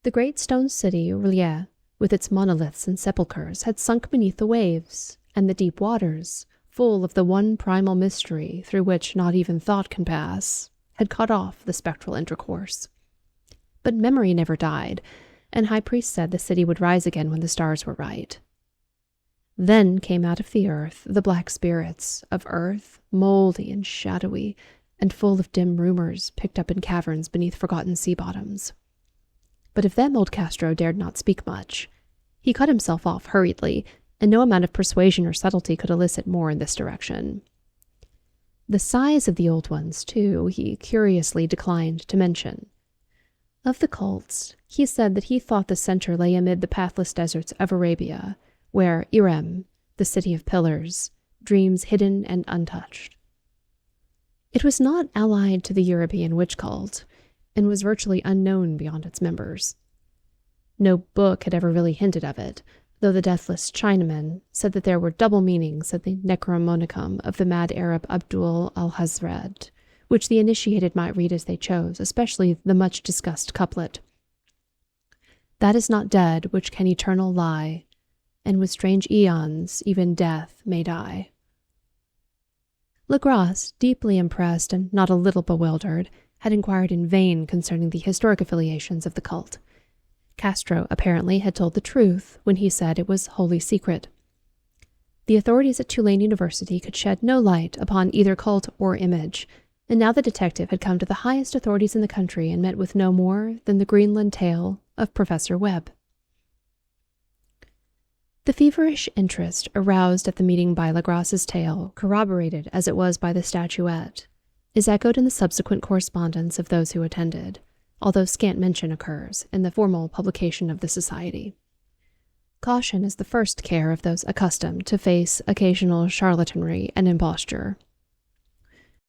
The great stone city, Bluejay, with its monoliths and sepulchres, had sunk beneath the waves, and the deep waters, full of the one primal mystery through which not even thought can pass, had cut off the spectral intercourse. But memory never died, and High Priest said the city would rise again when the stars were right. Then came out of the earth the black spirits of earth, mouldy and shadowy, and full of dim rumors picked up in caverns beneath forgotten sea bottoms. But of them old Castro dared not speak much. He cut himself off hurriedly, and no amount of persuasion or subtlety could elicit more in this direction. The size of the old ones, too, he curiously declined to mention. Of the cults, he said that he thought the center lay amid the pathless deserts of Arabia, where Irem, the city of pillars, dreams hidden and untouched. It was not allied to the European witch cult, and was virtually unknown beyond its members. No book had ever really hinted of it, though the deathless Chinaman said that there were double meanings of the Necromonicon of the mad Arab Abdul al-Hazred, which the initiated might read as they chose, especially the much-discussed couplet, "That is not dead which can eternal lie, and with strange aeons even death may die." Legrasse, deeply impressed and not a little bewildered, had inquired in vain concerning the historic affiliations of the cult. Castro apparently had told the truth when he said it was wholly secret. The authorities at Tulane University could shed no light upon either cult or image, and now the detective had come to the highest authorities in the country and met with no more than the Greenland tale of Professor Webb. The feverish interest aroused at the meeting by Legrasse's tale, corroborated as it was by the statuette, is echoed in the subsequent correspondence of those who attended, although scant mention occurs in the formal publication of the society. Caution is the first care of those accustomed to face occasional charlatanry and imposture.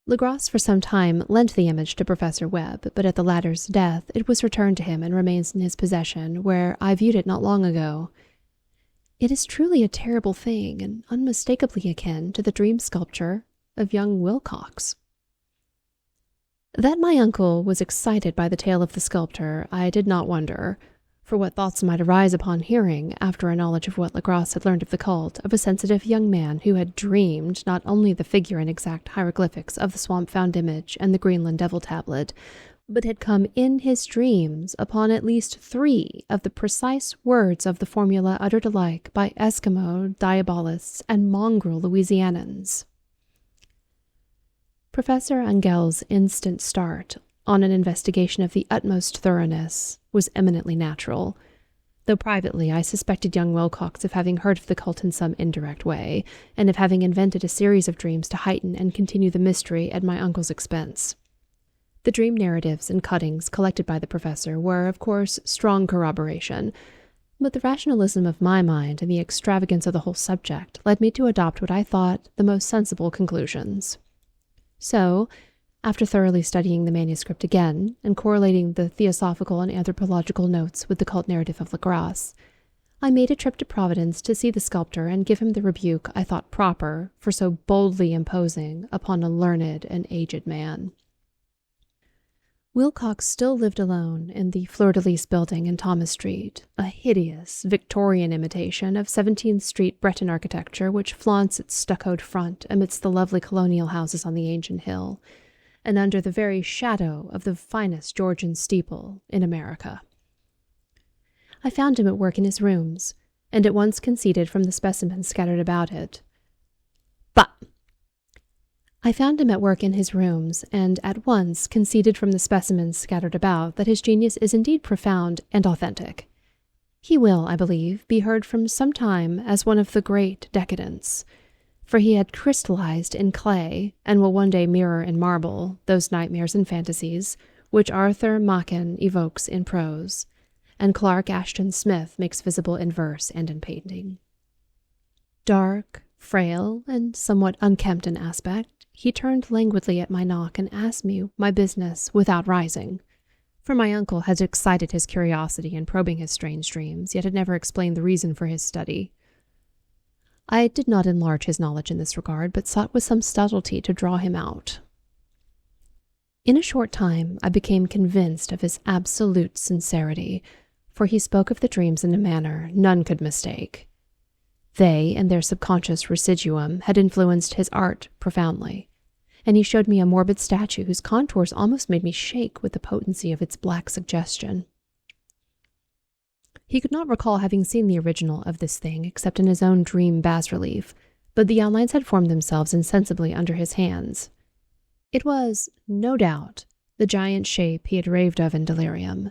Legrasse for some time lent the image to Professor Webb, but at the latter's death it was returned to him and remains in his possession, where I viewed it not long ago. It is truly a terrible thing, and unmistakably akin to the dream sculpture of young Wilcox. That my uncle was excited by the tale of the sculptor, I did not wonder, for what thoughts might arise upon hearing, after a knowledge of what Legrasse had learned of the cult, of a sensitive young man who had dreamed not only the figure and exact hieroglyphics of the swamp-found image and the Greenland devil tablet, but had come in his dreams upon at least 3 of the precise words of the formula uttered alike by Eskimo, Diabolists, and mongrel Louisianans. Professor Engel's instant start on an investigation of the utmost thoroughness was eminently natural. though privately I suspected young Wilcox of having heard of the cult in some indirect way, and of having invented a series of dreams to heighten and continue the mystery at my uncle's expense. The dream narratives and cuttings collected by the professor were, of course, strong corroboration, but the rationalism of my mind and the extravagance of the whole subject led me to adopt what I thought the most sensible conclusions. So, after thoroughly studying the manuscript again and correlating the theosophical and anthropological notes with the cult narrative of Legras, I made a trip to Providence to see the sculptor and give him the rebuke I thought proper for so boldly imposing upon a learned and aged man. Wilcox still lived alone in the Fleur-de-Lis building in Thomas Street, a hideous Victorian imitation of 17th Street Breton architecture which flaunts its stuccoed front amidst the lovely colonial houses on the ancient hill, and under the very shadow of the finest Georgian steeple in America. I found him at work in his rooms, and at once conceded from the specimens scattered about it. I found him at work in his rooms, and at once conceded from the specimens scattered about that his genius is indeed profound and authentic. He will, I believe, be heard from some time as one of the great decadents, for he had crystallized in clay, and will one day mirror in marble those nightmares and fantasies which Arthur Machen evokes in prose, and Clark Ashton Smith makes visible in verse and in painting. Dark, frail, and somewhat unkempt in aspect, he turned languidly at my knock and asked me my business without rising, for my uncle had excited his curiosity in probing his strange dreams, yet had never explained the reason for his study. I did not enlarge his knowledge in this regard, but sought with some subtlety to draw him out. In a short time I became convinced of his absolute sincerity, for he spoke of the dreams in a manner none could mistake. They and their subconscious residuum had influenced his art profoundly, and he showed me a morbid statue whose contours almost made me shake with the potency of its black suggestion. He could not recall having seen the original of this thing except in his own dream bas-relief, but the outlines had formed themselves insensibly under his hands. It was, no doubt, the giant shape he had raved of in delirium.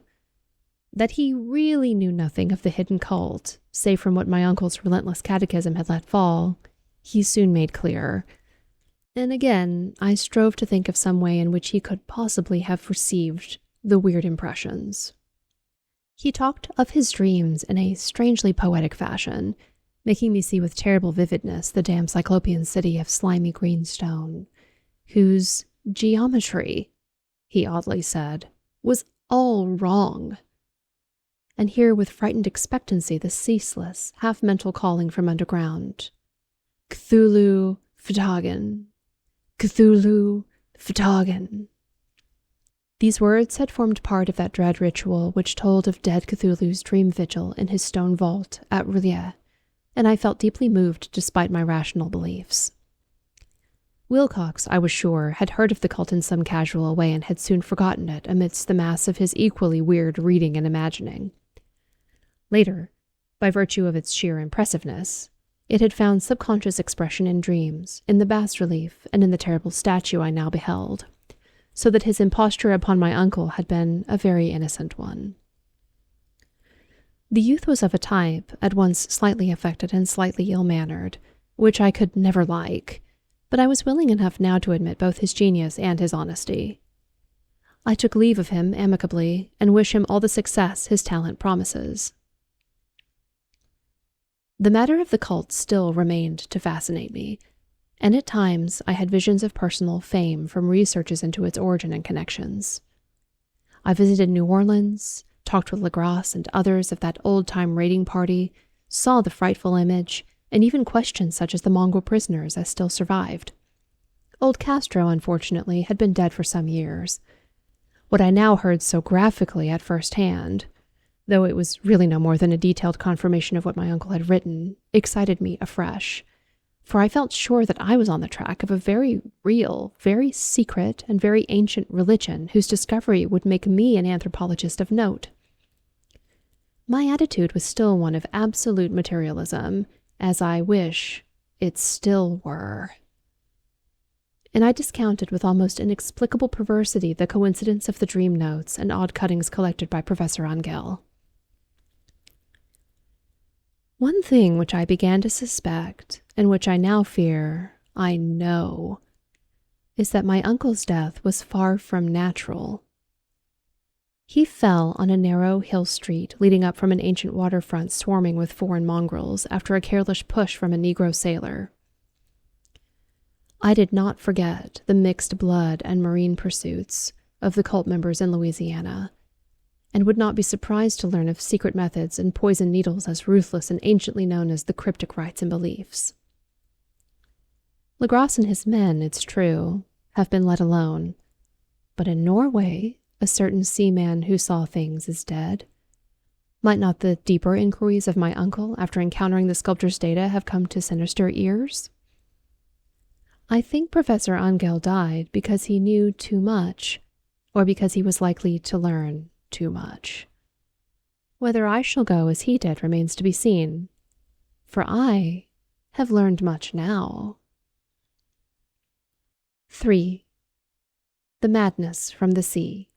That he really knew nothing of the hidden cult, save from what my uncle's relentless catechism had let fall, he soon made clear. And again, I strove to think of some way in which he could possibly have received the weird impressions. He talked of his dreams in a strangely poetic fashion, making me see with terrible vividness the damn cyclopean city of slimy green stone, whose geometry, he oddly said, was all wrong. And hear with frightened expectancy the ceaseless, half-mental calling from underground. Cthulhu, Ftagan. Cthulhu, Ftagan. These words had formed part of that dread ritual which told of dead Cthulhu's dream vigil in his stone vault at Roulier, and I felt deeply moved despite my rational beliefs. Wilcox, I was sure, had heard of the cult in some casual way and had soon forgotten it amidst the mass of his equally weird reading and imagining. Later, by virtue of its sheer impressiveness, it had found subconscious expression in dreams, in the bas-relief, and in the terrible statue I now beheld, so that his imposture upon my uncle had been a very innocent one. The youth was of a type, at once slightly affected and slightly ill-mannered, which I could never like, but I was willing enough now to admit both his genius and his honesty. I took leave of him amicably, and wish him all the success his talent promises. The matter of the cult still remained to fascinate me, and at times I had visions of personal fame from researches into its origin and connections. I visited New Orleans, talked with Legras and others of that old-time raiding party, saw the frightful image, and even questions such as the Mongol prisoners as still survived. Old Castro, unfortunately, had been dead for some years. What I now heard so graphically at first hand, though it was really no more than a detailed confirmation of what my uncle had written, excited me afresh, for I felt sure that I was on the track of a very real, very secret, and very ancient religion whose discovery would make me an anthropologist of note. My attitude was still one of absolute materialism, as I wish it still were. And I discounted with almost inexplicable perversity the coincidence of the dream notes and odd cuttings collected by Professor Angell. One thing which I began to suspect, and which I now fear, I know, is that my uncle's death was far from natural. He fell on a narrow hill street leading up from an ancient waterfront swarming with foreign mongrels after a careless push from a Negro sailor. I did not forget the mixed blood and marine pursuits of the cult members in Louisiana, and would not be surprised to learn of secret methods and poison needles as ruthless and anciently known as the cryptic rites and beliefs. Legras and his men, it's true, have been let alone, but in Norway, a certain seaman who saw things is dead. Might not the deeper inquiries of my uncle after encountering the sculptor's data have come to sinister ears? I think Professor Angel died because he knew too much, or because he was likely to learn too much. Whether I shall go as he did remains to be seen, for I have learned much now. 3. The Madness from the Sea.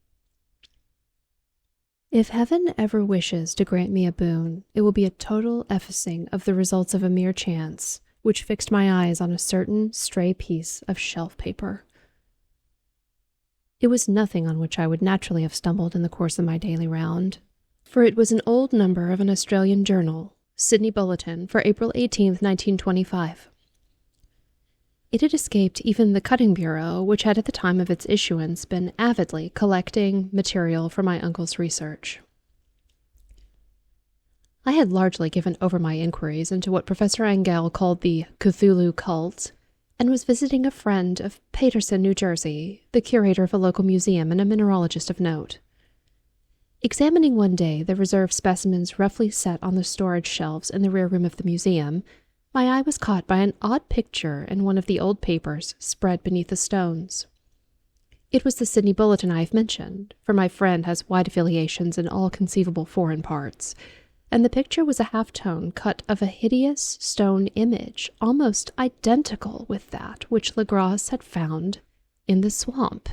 If heaven ever wishes to grant me a boon, it will be a total effacing of the results of a mere chance, which fixed my eyes on a certain stray piece of shelf paper. It was nothing on which I would naturally have stumbled in the course of my daily round, for it was an old number of an Australian journal, Sydney Bulletin, for April 18th, 1925. It had escaped even the Cutting Bureau, which had at the time of its issuance been avidly collecting material for my uncle's research. I had largely given over my inquiries into what Professor Angel called the Cthulhu cult, and was visiting a friend of Paterson, New Jersey, the curator of a local museum and a mineralogist of note. Examining one day the reserved specimens roughly set on the storage shelves in the rear room of the museum, my eye was caught by an odd picture in one of the old papers spread beneath the stones. It was the Sydney Bulletin I have mentioned, for my friend has wide affiliations in all conceivable foreign parts, and the picture was a half-tone cut of a hideous stone image, almost identical with that which Legras had found in the swamp.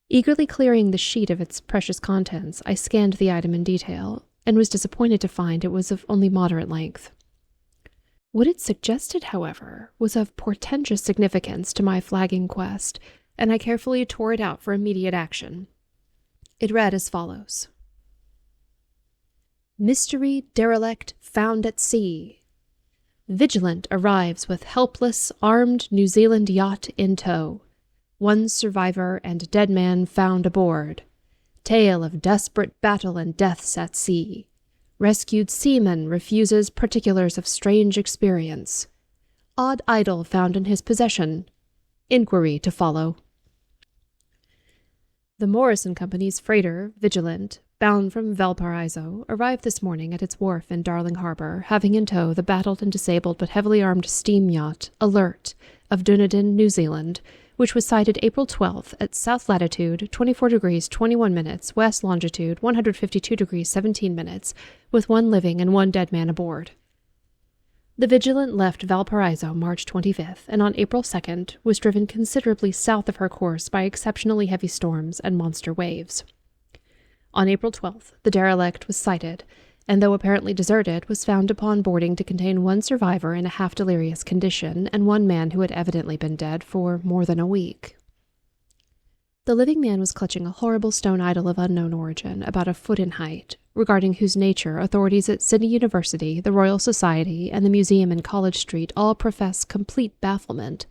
Eagerly clearing the sheet of its precious contents, I scanned the item in detail, and was disappointed to find it was of only moderate length. What it suggested, however, was of portentous significance to my flagging quest, and I carefully tore it out for immediate action. It read as follows: Mystery derelict found at sea. Vigilant arrives with helpless, armed New Zealand yacht in tow. One survivor and dead man found aboard. Tale of desperate battle and deaths at sea. Rescued seaman refuses particulars of strange experience. Odd idol found in his possession. Inquiry to follow. The Morrison Company's freighter, Vigilant, bound from Valparaiso, arrived this morning at its wharf in Darling Harbor, having in tow the battered and disabled but heavily armed steam yacht, Alert, of Dunedin, New Zealand, which was sighted April 12th at south latitude 24 degrees 21 minutes, west longitude 152 degrees 17 minutes, with one living and one dead man aboard. The Vigilant left Valparaiso March 25th, and on April 2nd was driven considerably south of her course by exceptionally heavy storms and monster waves. On April 12th, the derelict was sighted, and though apparently deserted, was found upon boarding to contain one survivor in a half-delirious condition and one man who had evidently been dead for more than a week. The living man was clutching a horrible stone idol of unknown origin, about a foot in height, regarding whose nature authorities at Sydney University, the Royal Society, and the museum in College Street all profess complete bafflement,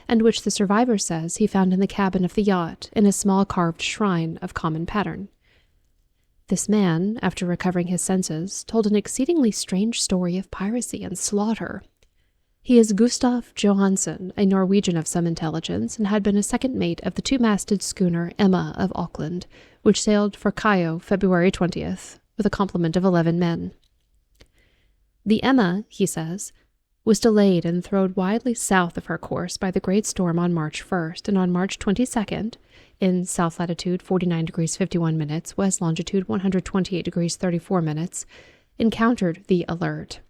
and which the survivor says he found in the cabin of the yacht in a small carved shrine of common pattern. This man, after recovering his senses, told an exceedingly strange story of piracy and slaughter. He is Gustav Johansen, a Norwegian of some intelligence, and had been a second mate of the two-masted schooner Emma of Auckland, which sailed for Callao February 20th, with a complement of 11 men. The Emma, he says, was delayed and thrown widely south of her course by the great storm on March 1st, and on March 22nd, in south latitude 49 degrees 51 minutes, west longitude 128 degrees 34 minutes, encountered the Alert,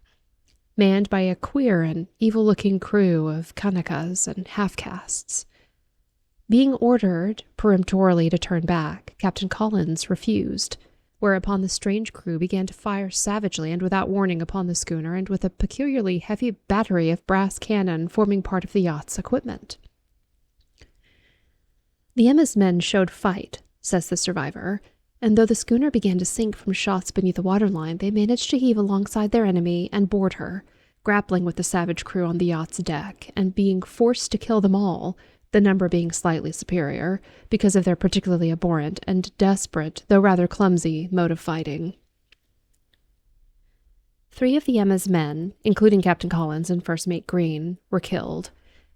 manned by a queer and evil-looking crew of Kanakas and half-castes. Being ordered peremptorily to turn back, Captain Collins refused, whereupon the strange crew began to fire savagely and without warning upon the schooner, and with a peculiarly heavy battery of brass cannon forming part of the yacht's equipment. The Emma's men showed fight, says the survivor, and though the schooner began to sink from shots beneath the waterline, they managed to heave alongside their enemy and board her, grappling with the savage crew on the yacht's deck, and being forced to kill them all, the number being slightly superior, because of their particularly abhorrent and desperate, though rather clumsy, mode of fighting. 3 of the Emma's men, including Captain Collins and First Mate Green, were killed,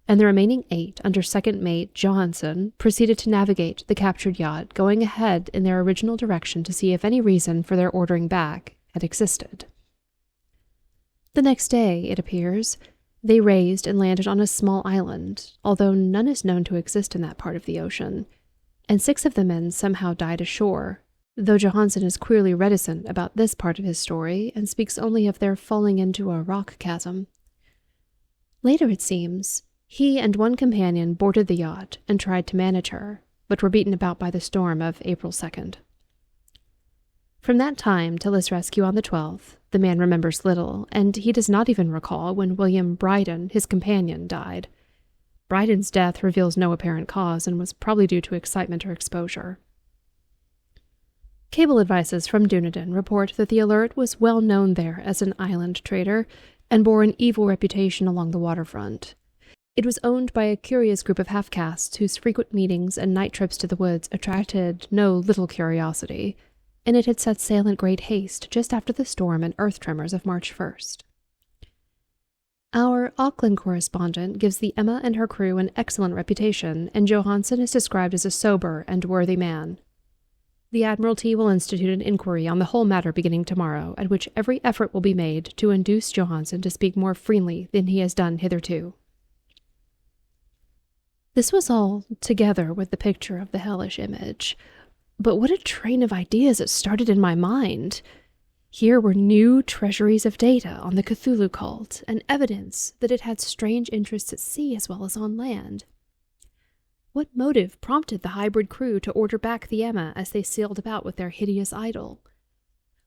and the remaining 8, under Second Mate Johansen, proceeded to navigate the captured yacht, going ahead in their original direction to see if any reason for their ordering back had existed. The next day, it appears, they raised and landed on a small island, although none is known to exist in that part of the ocean, and 6 of the men somehow died ashore, though Johansen is queerly reticent about this part of his story and speaks only of their falling into a rock chasm. Later, it seems, he and 1 companion boarded the yacht and tried to manage her, but were beaten about by the storm of April 2nd. From that time till his rescue on the 12th, the man remembers little, and he does not even recall when William Bryden, his companion, died. Bryden's death reveals no apparent cause and was probably due to excitement or exposure. Cable advices from Dunedin report that the Alert was well known there as an island trader and bore an evil reputation along the waterfront. It was owned by a curious group of half-castes whose frequent meetings and night trips to the woods attracted no little curiosity, and it had set sail in great haste just after the storm and earth tremors of March 1st. Our Auckland correspondent gives the Emma and her crew an excellent reputation, and Johansen is described as a sober and worthy man. The Admiralty will institute an inquiry on the whole matter beginning tomorrow, at which every effort will be made to induce Johansen to speak more freely than he has done hitherto. This was all together with the picture of the hellish image, but what a train of ideas it started in my mind! Here were new treasuries of data on the Cthulhu cult, and evidence that it had strange interests at sea as well as on land. What motive prompted the hybrid crew to order back the Emma as they sailed about with their hideous idol?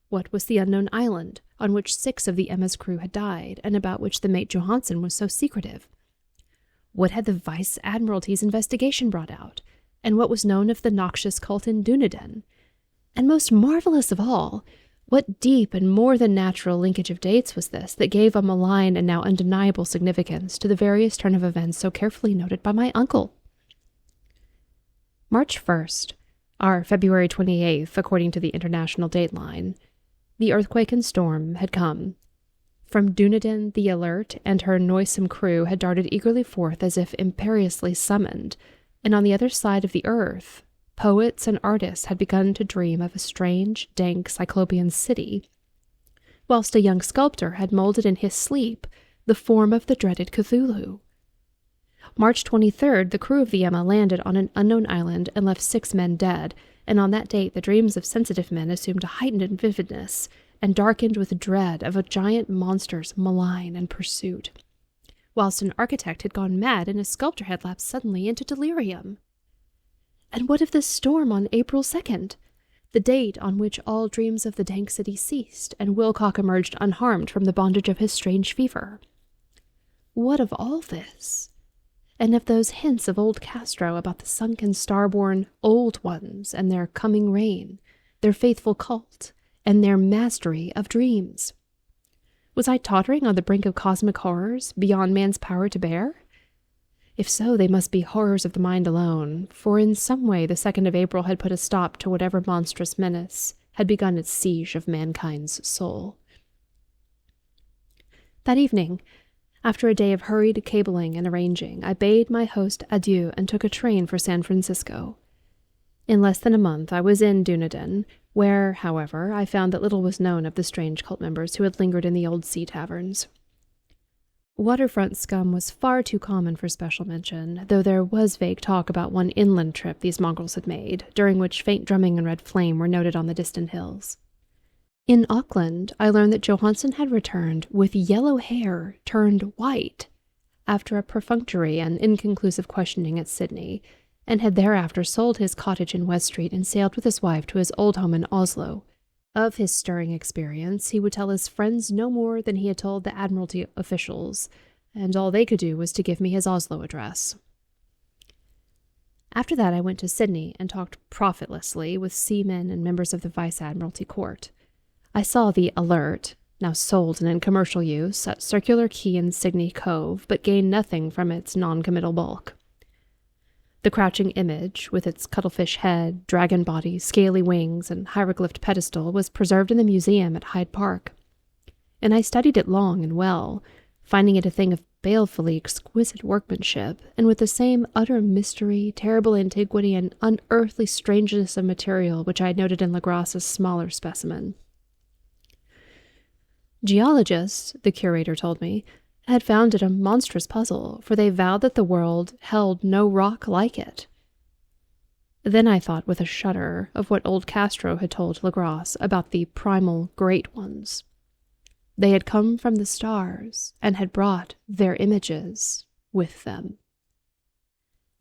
What was the unknown island on which 6 of the Emma's crew had died, and about which the mate Johansen was so secretive? What had the Vice Admiralty's investigation brought out, and what was known of the noxious cult in Dunedin? And most marvelous of all, what deep and more than natural linkage of dates was this that gave a malign and now undeniable significance to the various turn of events so carefully noted by my uncle? March 1st, our February 28th, according to the international dateline, the earthquake and storm had come. From Dunedin, the Alert and her noisome crew had darted eagerly forth as if imperiously summoned, and on the other side of the earth, poets and artists had begun to dream of a strange, dank, cyclopean city, whilst a young sculptor had molded in his sleep the form of the dreaded Cthulhu. March 23rd, the crew of the Emma landed on an unknown island and left 6 men dead, and on that date the dreams of sensitive men assumed a heightened vividness, and darkened with dread of a giant monster's malign and pursuit, whilst an architect had gone mad and a sculptor had lapsed suddenly into delirium. And what of the storm on April 2nd, the date on which all dreams of the dank city ceased, and Wilcock emerged unharmed from the bondage of his strange fever? What of all this? And of those hints of old Castro about the sunken starborn Old Ones and their coming reign, their faithful cult, and their mastery of dreams? Was I tottering on the brink of cosmic horrors, beyond man's power to bear? If so, they must be horrors of the mind alone, for in some way the 2nd of April had put a stop to whatever monstrous menace had begun its siege of mankind's soul. That evening, after a day of hurried cabling and arranging, I bade my host adieu and took a train for San Francisco. In less than a month I was in Dunedin, where, however, I found that little was known of the strange cult members who had lingered in the old sea taverns. Waterfront scum was far too common for special mention, though there was vague talk about one inland trip these mongrels had made, during which faint drumming and red flame were noted on the distant hills. In Auckland, I learned that Johansen had returned with yellow hair turned white after a perfunctory and inconclusive questioning at Sydney, and had thereafter sold his cottage in West Street and sailed with his wife to his old home in Oslo, Of his stirring experience, he would tell his friends no more than he had told the Admiralty officials, and all they could do was to give me his Oslo address. After that, I went to Sydney and talked profitlessly with seamen and members of the Vice Admiralty Court. I saw the Alert, now sold and in commercial use, at Circular Quay in Sydney Cove, but gained nothing from its non-committal bulk. The crouching image, with its cuttlefish head, dragon body, scaly wings, and hieroglyphed pedestal, was preserved in the museum at Hyde Park, and I studied it long and well, finding it a thing of balefully exquisite workmanship, and with the same utter mystery, terrible antiquity, and unearthly strangeness of material which I had noted in Legras's smaller specimen. Geologists, the curator told me, had found it a monstrous puzzle, for they vowed that the world held no rock like it. Then I thought with a shudder of what old Castro had told Legras about the primal great ones. They had come from the stars and had brought their images with them.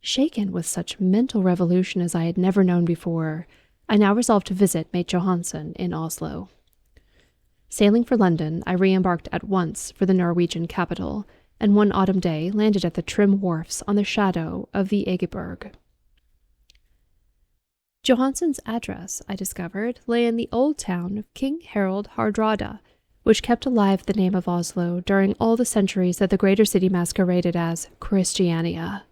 Shaken with such mental revolution as I had never known before, I now resolved to visit Mate Johansen in Oslo. Sailing for London, I re-embarked at once for the Norwegian capital, and one autumn day landed at the trim wharfs on the shadow of the Egeberg. Johansen's address, I discovered, lay in the old town of King Harald Hardrada, which kept alive the name of Oslo during all the centuries that the greater city masqueraded as Christiania.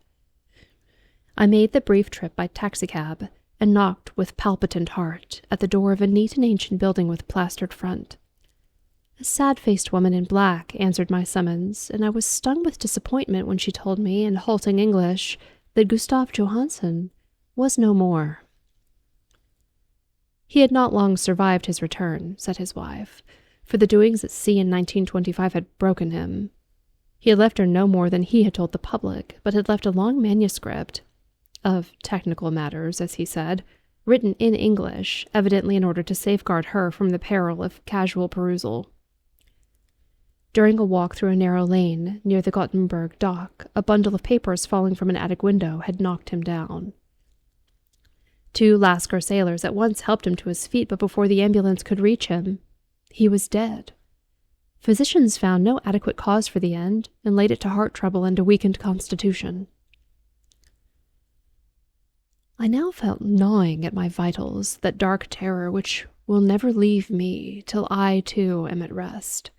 I made the brief trip by taxicab and knocked with palpitant heart at the door of a neat and ancient building with plastered front. A sad-faced woman in black answered my summons, and I was stung with disappointment when she told me, in halting English, that Gustav Johansen was no more. He had not long survived his return, said his wife, for the doings at sea in 1925 had broken him. He had left her no more than he had told the public, but had left a long manuscript, of technical matters, as he said, written in English, evidently in order to safeguard her from the peril of casual perusal. During a walk through a narrow lane near the Gothenburg dock, a bundle of papers falling from an attic window had knocked him down. 2 Lascar sailors at once helped him to his feet, but before the ambulance could reach him, he was dead. Physicians found no adequate cause for the end, and laid it to heart trouble and a weakened constitution. I now felt gnawing at my vitals that dark terror which will never leave me till I, too, am at rest.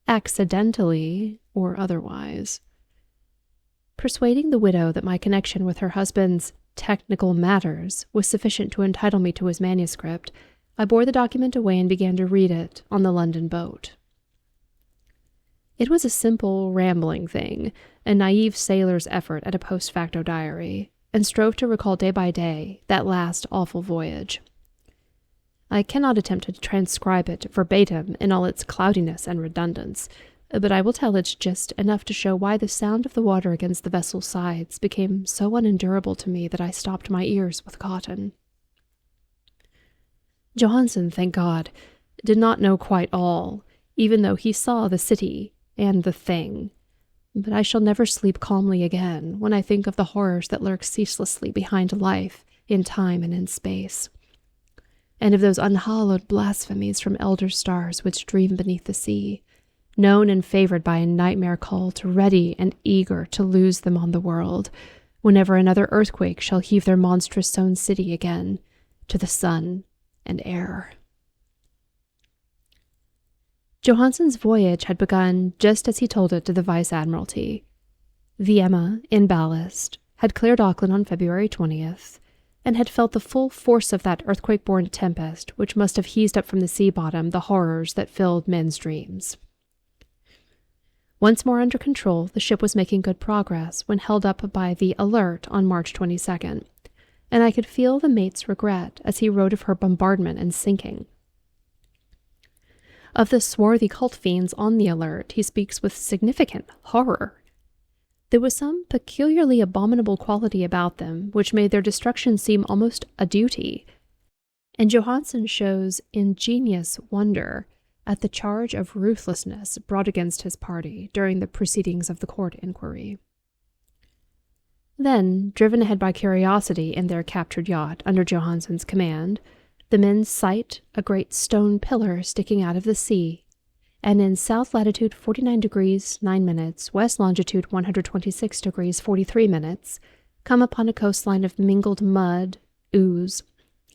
Accidentally or otherwise. Persuading the widow that my connection with her husband's technical matters was sufficient to entitle me to his manuscript, I bore the document away and began to read it on the London boat. It was a simple, rambling thing, a naive sailor's effort at a post facto diary, and strove to recall day by day that last awful voyage. I cannot attempt to transcribe it verbatim in all its cloudiness and redundance, but I will tell it just enough to show why the sound of the water against the vessel's sides became so unendurable to me that I stopped my ears with cotton. Johansen, thank God, did not know quite all, even though he saw the city and the thing. But I shall never sleep calmly again when I think of the horrors that lurk ceaselessly behind life, in time and in space, and of those unhallowed blasphemies from elder stars which dream beneath the sea, known and favored by a nightmare cult, ready and eager to lose them on the world, whenever another earthquake shall heave their monstrous sown city again to the sun and air. Johansen's voyage had begun just as he told it to the Vice Admiralty. The Emma, in ballast, had cleared Auckland on February 20th, and had felt the full force of that earthquake-born tempest which must have heaved up from the sea bottom the horrors that filled men's dreams. Once more under control, the ship was making good progress when held up by the Alert on March 22nd, and I could feel the mate's regret as he wrote of her bombardment and sinking. Of the swarthy cult fiends on the Alert, he speaks with significant horror. There was some peculiarly abominable quality about them which made their destruction seem almost a duty, and Johansen shows ingenious wonder at the charge of ruthlessness brought against his party during the proceedings of the court inquiry. Then, driven ahead by curiosity in their captured yacht under Johansen's command, The men sight a great stone pillar sticking out of the sea, and in south latitude 49 degrees 9 minutes, west longitude 126 degrees 43 minutes, come upon a coastline of mingled mud, ooze,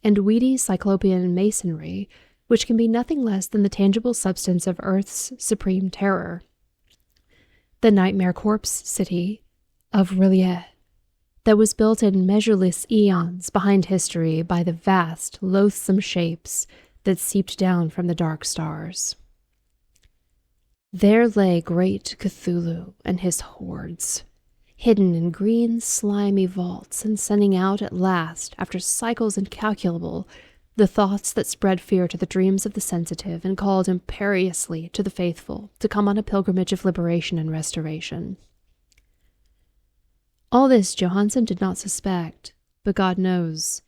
and weedy cyclopean masonry, which can be nothing less than the tangible substance of Earth's supreme terror. The nightmare corpse city of R'lyeh, that was built in measureless eons behind history by the vast, loathsome shapes that seeped down from the dark stars. There lay great Cthulhu and his hordes, hidden in green, slimy vaults and sending out at last, after cycles incalculable, the thoughts that spread fear to the dreams of the sensitive and called imperiously to the faithful to come on a pilgrimage of liberation and restoration. All this Johansen did not suspect, but God knows,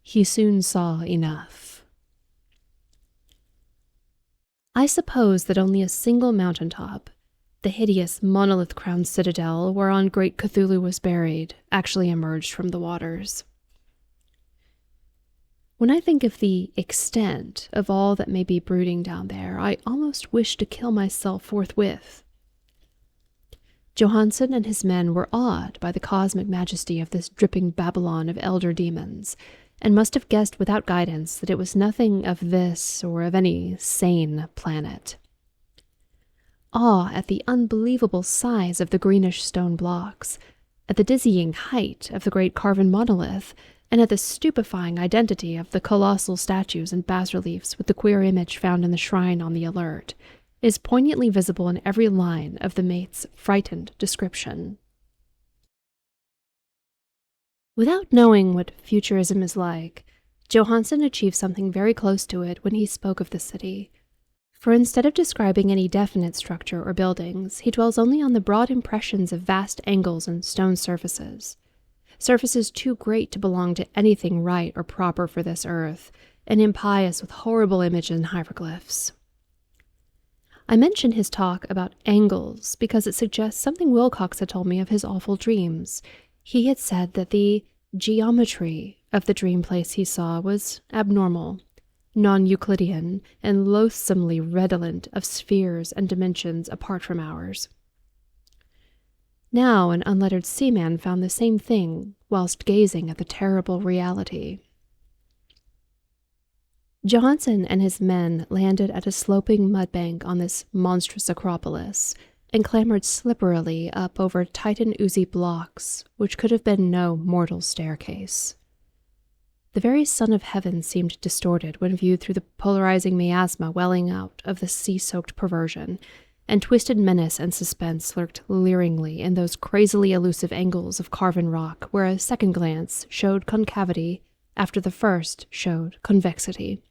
he soon saw enough. I suppose that only a single mountaintop, the hideous monolith-crowned citadel whereon great Cthulhu was buried, actually emerged from the waters. When I think of the extent of all that may be brooding down there, I almost wish to kill myself forthwith. Johansen and his men were awed by the cosmic majesty of this dripping Babylon of elder demons, and must have guessed without guidance that it was nothing of this or of any sane planet. Awe at the unbelievable size of the greenish stone blocks, at the dizzying height of the great carven monolith, and at the stupefying identity of the colossal statues and bas-reliefs with the queer image found in the shrine on the alert, is poignantly visible in every line of the mate's frightened description. Without knowing what futurism is like, Johansen achieved something very close to it when he spoke of the city. For instead of describing any definite structure or buildings, he dwells only on the broad impressions of vast angles and stone surfaces too great to belong to anything right or proper for this earth, and impious with horrible images and hieroglyphs. I mention his talk about angles because it suggests something Wilcox had told me of his awful dreams. He had said that the geometry of the dream place he saw was abnormal, non-Euclidean, and loathsomely redolent of spheres and dimensions apart from ours. Now an unlettered seaman found the same thing whilst gazing at the terrible reality. Johansen and his men landed at a sloping mudbank on this monstrous acropolis and clambered slipperily up over titan oozy blocks which could have been no mortal staircase. The very sun of heaven seemed distorted when viewed through the polarizing miasma welling out of the sea-soaked perversion, and twisted menace and suspense lurked leeringly in those crazily elusive angles of carven rock where a second glance showed concavity after the first showed convexity.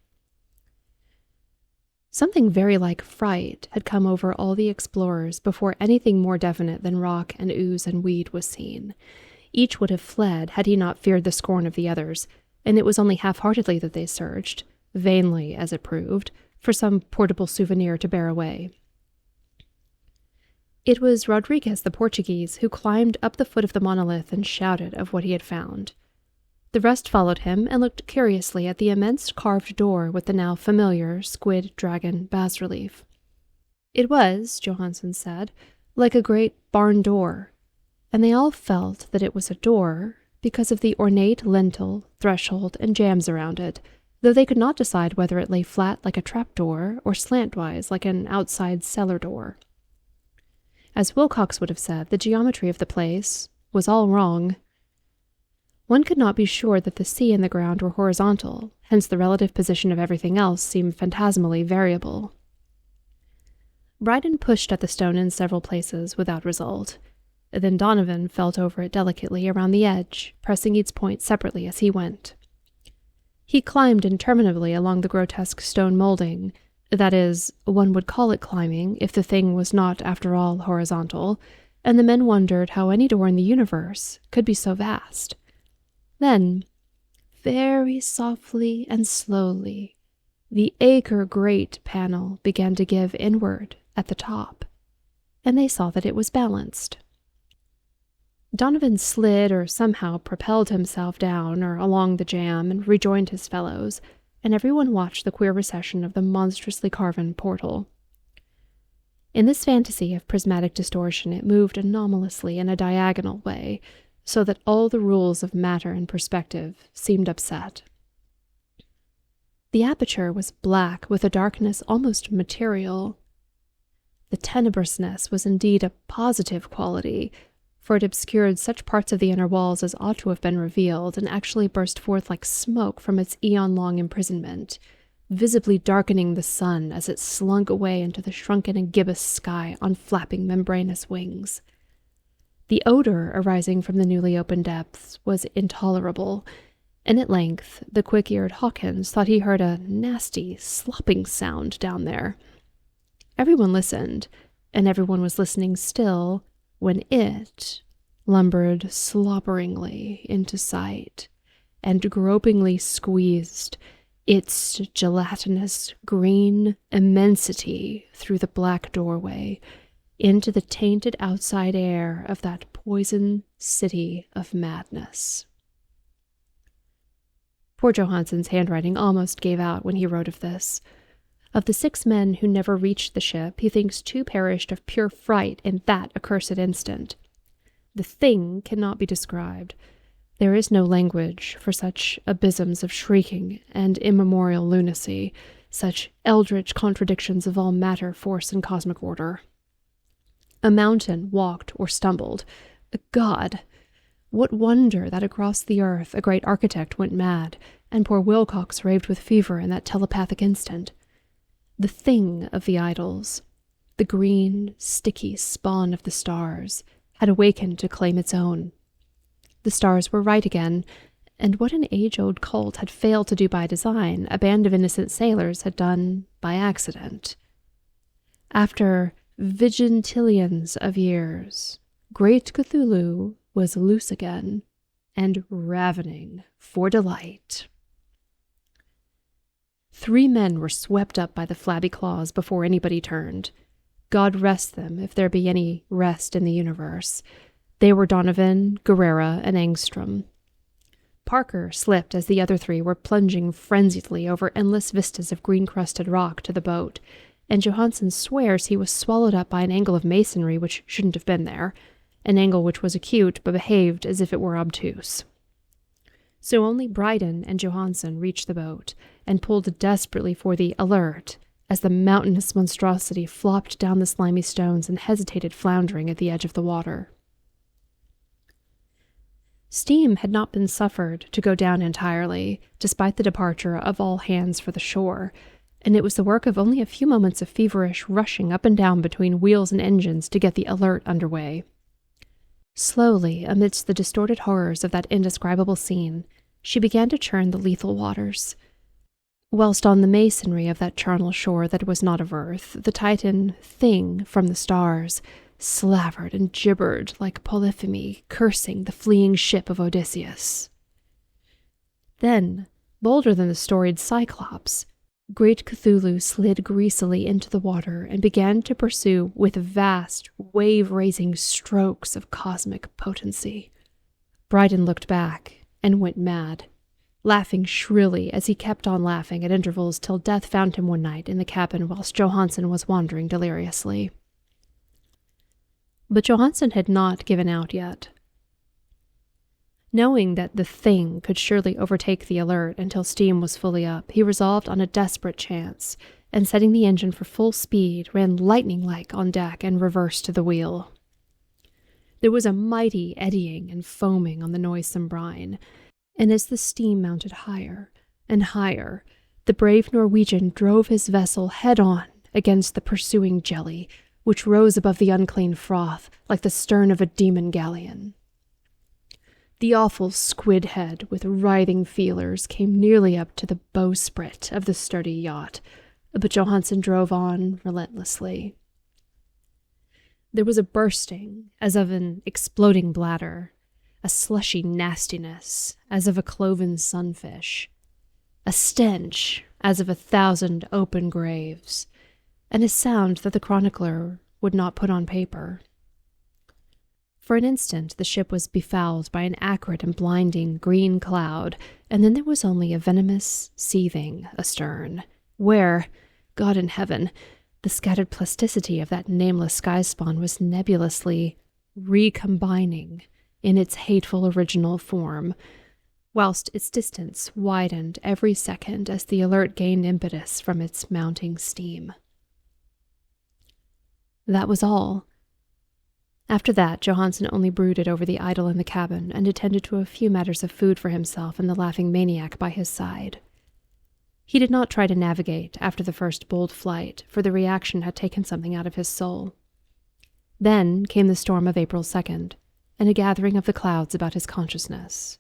Something very like fright had come over all the explorers before anything more definite than rock and ooze and weed was seen. Each would have fled had he not feared the scorn of the others, and it was only half-heartedly that they searched, vainly as it proved, for some portable souvenir to bear away. It was Rodriguez the Portuguese who climbed up the foot of the monolith and shouted of what he had found. The rest followed him and looked curiously at the immense carved door with the now familiar squid dragon bas-relief. It was, Johansen said, like a great barn door, and they all felt that it was a door because of the ornate lintel, threshold, and jambs around it, though they could not decide whether it lay flat like a trapdoor or slantwise like an outside cellar door. As Wilcox would have said, the geometry of the place was all wrong. One could not be sure that the sea and the ground were horizontal, hence the relative position of everything else seemed phantasmally variable. Bryden pushed at the stone in several places without result. Then Donovan felt over it delicately around the edge, pressing each point separately as he went. He climbed interminably along the grotesque stone molding. That is, one would call it climbing if the thing was not, after all, horizontal, and the men wondered how any door in the universe could be so vast. Then, very softly and slowly, the acre-great panel began to give inward at the top, and they saw that it was balanced. Donovan slid or somehow propelled himself down or along the jamb and rejoined his fellows, and everyone watched the queer recession of the monstrously carven portal. In this fantasy of prismatic distortion, it moved anomalously in a diagonal way, so that all the rules of matter and perspective seemed upset. The aperture was black with a darkness almost material. The tenebrousness was indeed a positive quality, for it obscured such parts of the inner walls as ought to have been revealed and actually burst forth like smoke from its eon-long imprisonment, visibly darkening the sun as it slunk away into the shrunken and gibbous sky on flapping membranous wings. The odor arising from the newly opened depths was intolerable, and at length the quick-eared Hawkins thought he heard a nasty, slopping sound down there. Everyone listened, and everyone was listening still, when it lumbered slobberingly into sight, and gropingly squeezed its gelatinous green immensity through the black doorway into the tainted outside air of that poison city of madness. Poor Johansen's handwriting almost gave out when he wrote of this. Of the 6 men who never reached the ship, he thinks 2 perished of pure fright in that accursed instant. The thing cannot be described. There is no language for such abysms of shrieking and immemorial lunacy, such eldritch contradictions of all matter, force, and cosmic order. A mountain walked or stumbled. God! What wonder that across the earth a great architect went mad, and poor Wilcox raved with fever in that telepathic instant. The thing of the idols, the green, sticky spawn of the stars, had awakened to claim its own. The stars were right again, and what an age-old cult had failed to do by design, a band of innocent sailors had done by accident. After vigintillions of years, great Cthulhu was loose again, and ravening for delight. 3 men were swept up by the flabby claws before anybody turned. God rest them, if there be any rest in the universe. They were Donovan, Guerrera, and Engstrom. Parker slipped as the other 3 were plunging frenziedly over endless vistas of green-crusted rock to the boat, and Johansen swears he was swallowed up by an angle of masonry which shouldn't have been there, an angle which was acute but behaved as if it were obtuse. So only Bryden and Johansen reached the boat, and pulled desperately for the alert, as the mountainous monstrosity flopped down the slimy stones and hesitated floundering at the edge of the water. Steam had not been suffered to go down entirely, despite the departure of all hands for the shore, and it was the work of only a few moments of feverish rushing up and down between wheels and engines to get the alert under way. Slowly, amidst the distorted horrors of that indescribable scene, she began to churn the lethal waters. Whilst on the masonry of that charnel shore that was not of earth, the Titan thing from the stars slavered and gibbered like Polypheme cursing the fleeing ship of Odysseus. Then, bolder than the storied Cyclops, great Cthulhu slid greasily into the water and began to pursue with vast, wave-raising strokes of cosmic potency. Bryden looked back and went mad, laughing shrilly as he kept on laughing at intervals till death found him one night in the cabin whilst Johansen was wandering deliriously. But Johansen had not given out yet. Knowing that the thing could surely overtake the alert until steam was fully up, he resolved on a desperate chance, and setting the engine for full speed, ran lightning-like on deck and reversed to the wheel. There was a mighty eddying and foaming on the noisome brine, and as the steam mounted higher and higher, the brave Norwegian drove his vessel head-on against the pursuing jelly, which rose above the unclean froth like the stern of a demon galleon. The awful squid head with writhing feelers came nearly up to the bowsprit of the sturdy yacht, but Johansen drove on relentlessly. There was a bursting, as of an exploding bladder, a slushy nastiness, as of a cloven sunfish, a stench, as of 1,000 open graves, and a sound that the chronicler would not put on paper. For an instant, the ship was befouled by an acrid and blinding green cloud, and then there was only a venomous seething astern, where, God in heaven, the scattered plasticity of that nameless sky spawn was nebulously recombining in its hateful original form, whilst its distance widened every second as the alert gained impetus from its mounting steam. That was all. After that, Johansen only brooded over the idol in the cabin and attended to a few matters of food for himself and the laughing maniac by his side. He did not try to navigate after the first bold flight, for the reaction had taken something out of his soul. Then came the storm of April 2nd, and a gathering of the clouds about his consciousness.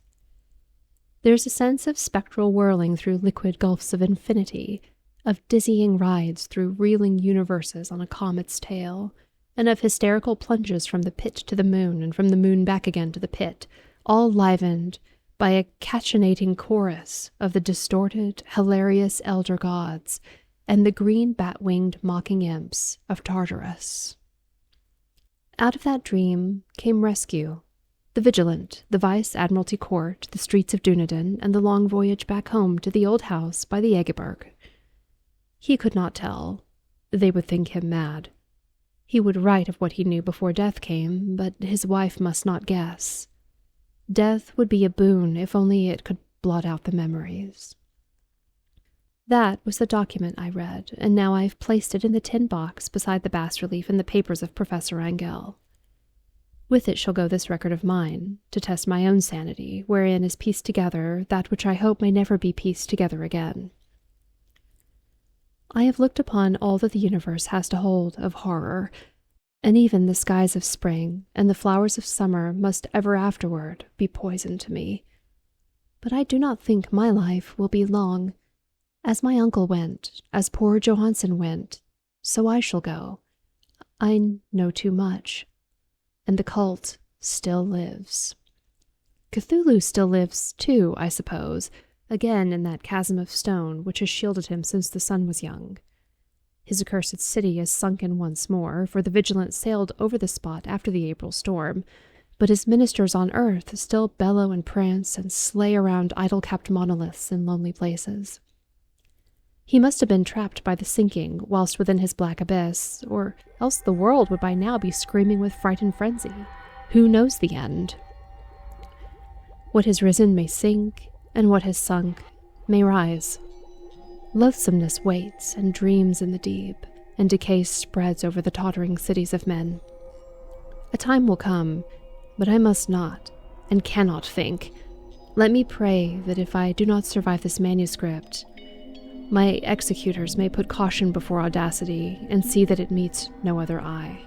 There is a sense of spectral whirling through liquid gulfs of infinity, of dizzying rides through reeling universes on a comet's tail, and of hysterical plunges from the pit to the moon and from the moon back again to the pit, all livened by a cachinating chorus of the distorted, hilarious elder gods and the green bat-winged mocking imps of Tartarus. Out of that dream came rescue, the Vigilant, the Vice Admiralty Court, the streets of Dunedin, and the long voyage back home to the old house by the Egeberg. He could not tell. They would think him mad. He would write of what he knew before death came, but his wife must not guess. Death would be a boon if only it could blot out the memories. That was the document I read, and now I've placed it in the tin box beside the bas-relief and the papers of Professor Angell. With it shall go this record of mine, to test my own sanity, wherein is pieced together that which I hope may never be pieced together again. I have looked upon all that the universe has to hold of horror, and even the skies of spring and the flowers of summer must ever afterward be poison to me. But I do not think my life will be long. As my uncle went, as poor Johansen went, so I shall go. I know too much, and the cult still lives. Cthulhu still lives, too, I suppose, again in that chasm of stone which has shielded him since the sun was young. His accursed city is sunken once more, for the Vigilant sailed over the spot after the April storm, but his ministers on earth still bellow and prance and slay around idol-capped monoliths in lonely places. He must have been trapped by the sinking whilst within his black abyss, or else the world would by now be screaming with fright and frenzy. Who knows the end? What has risen may sink, and what has sunk may rise. Loathsomeness waits and dreams in the deep, and decay spreads over the tottering cities of men. A time will come, but I must not, and cannot think. Let me pray that if I do not survive this manuscript, my executors may put caution before audacity and see that it meets no other eye.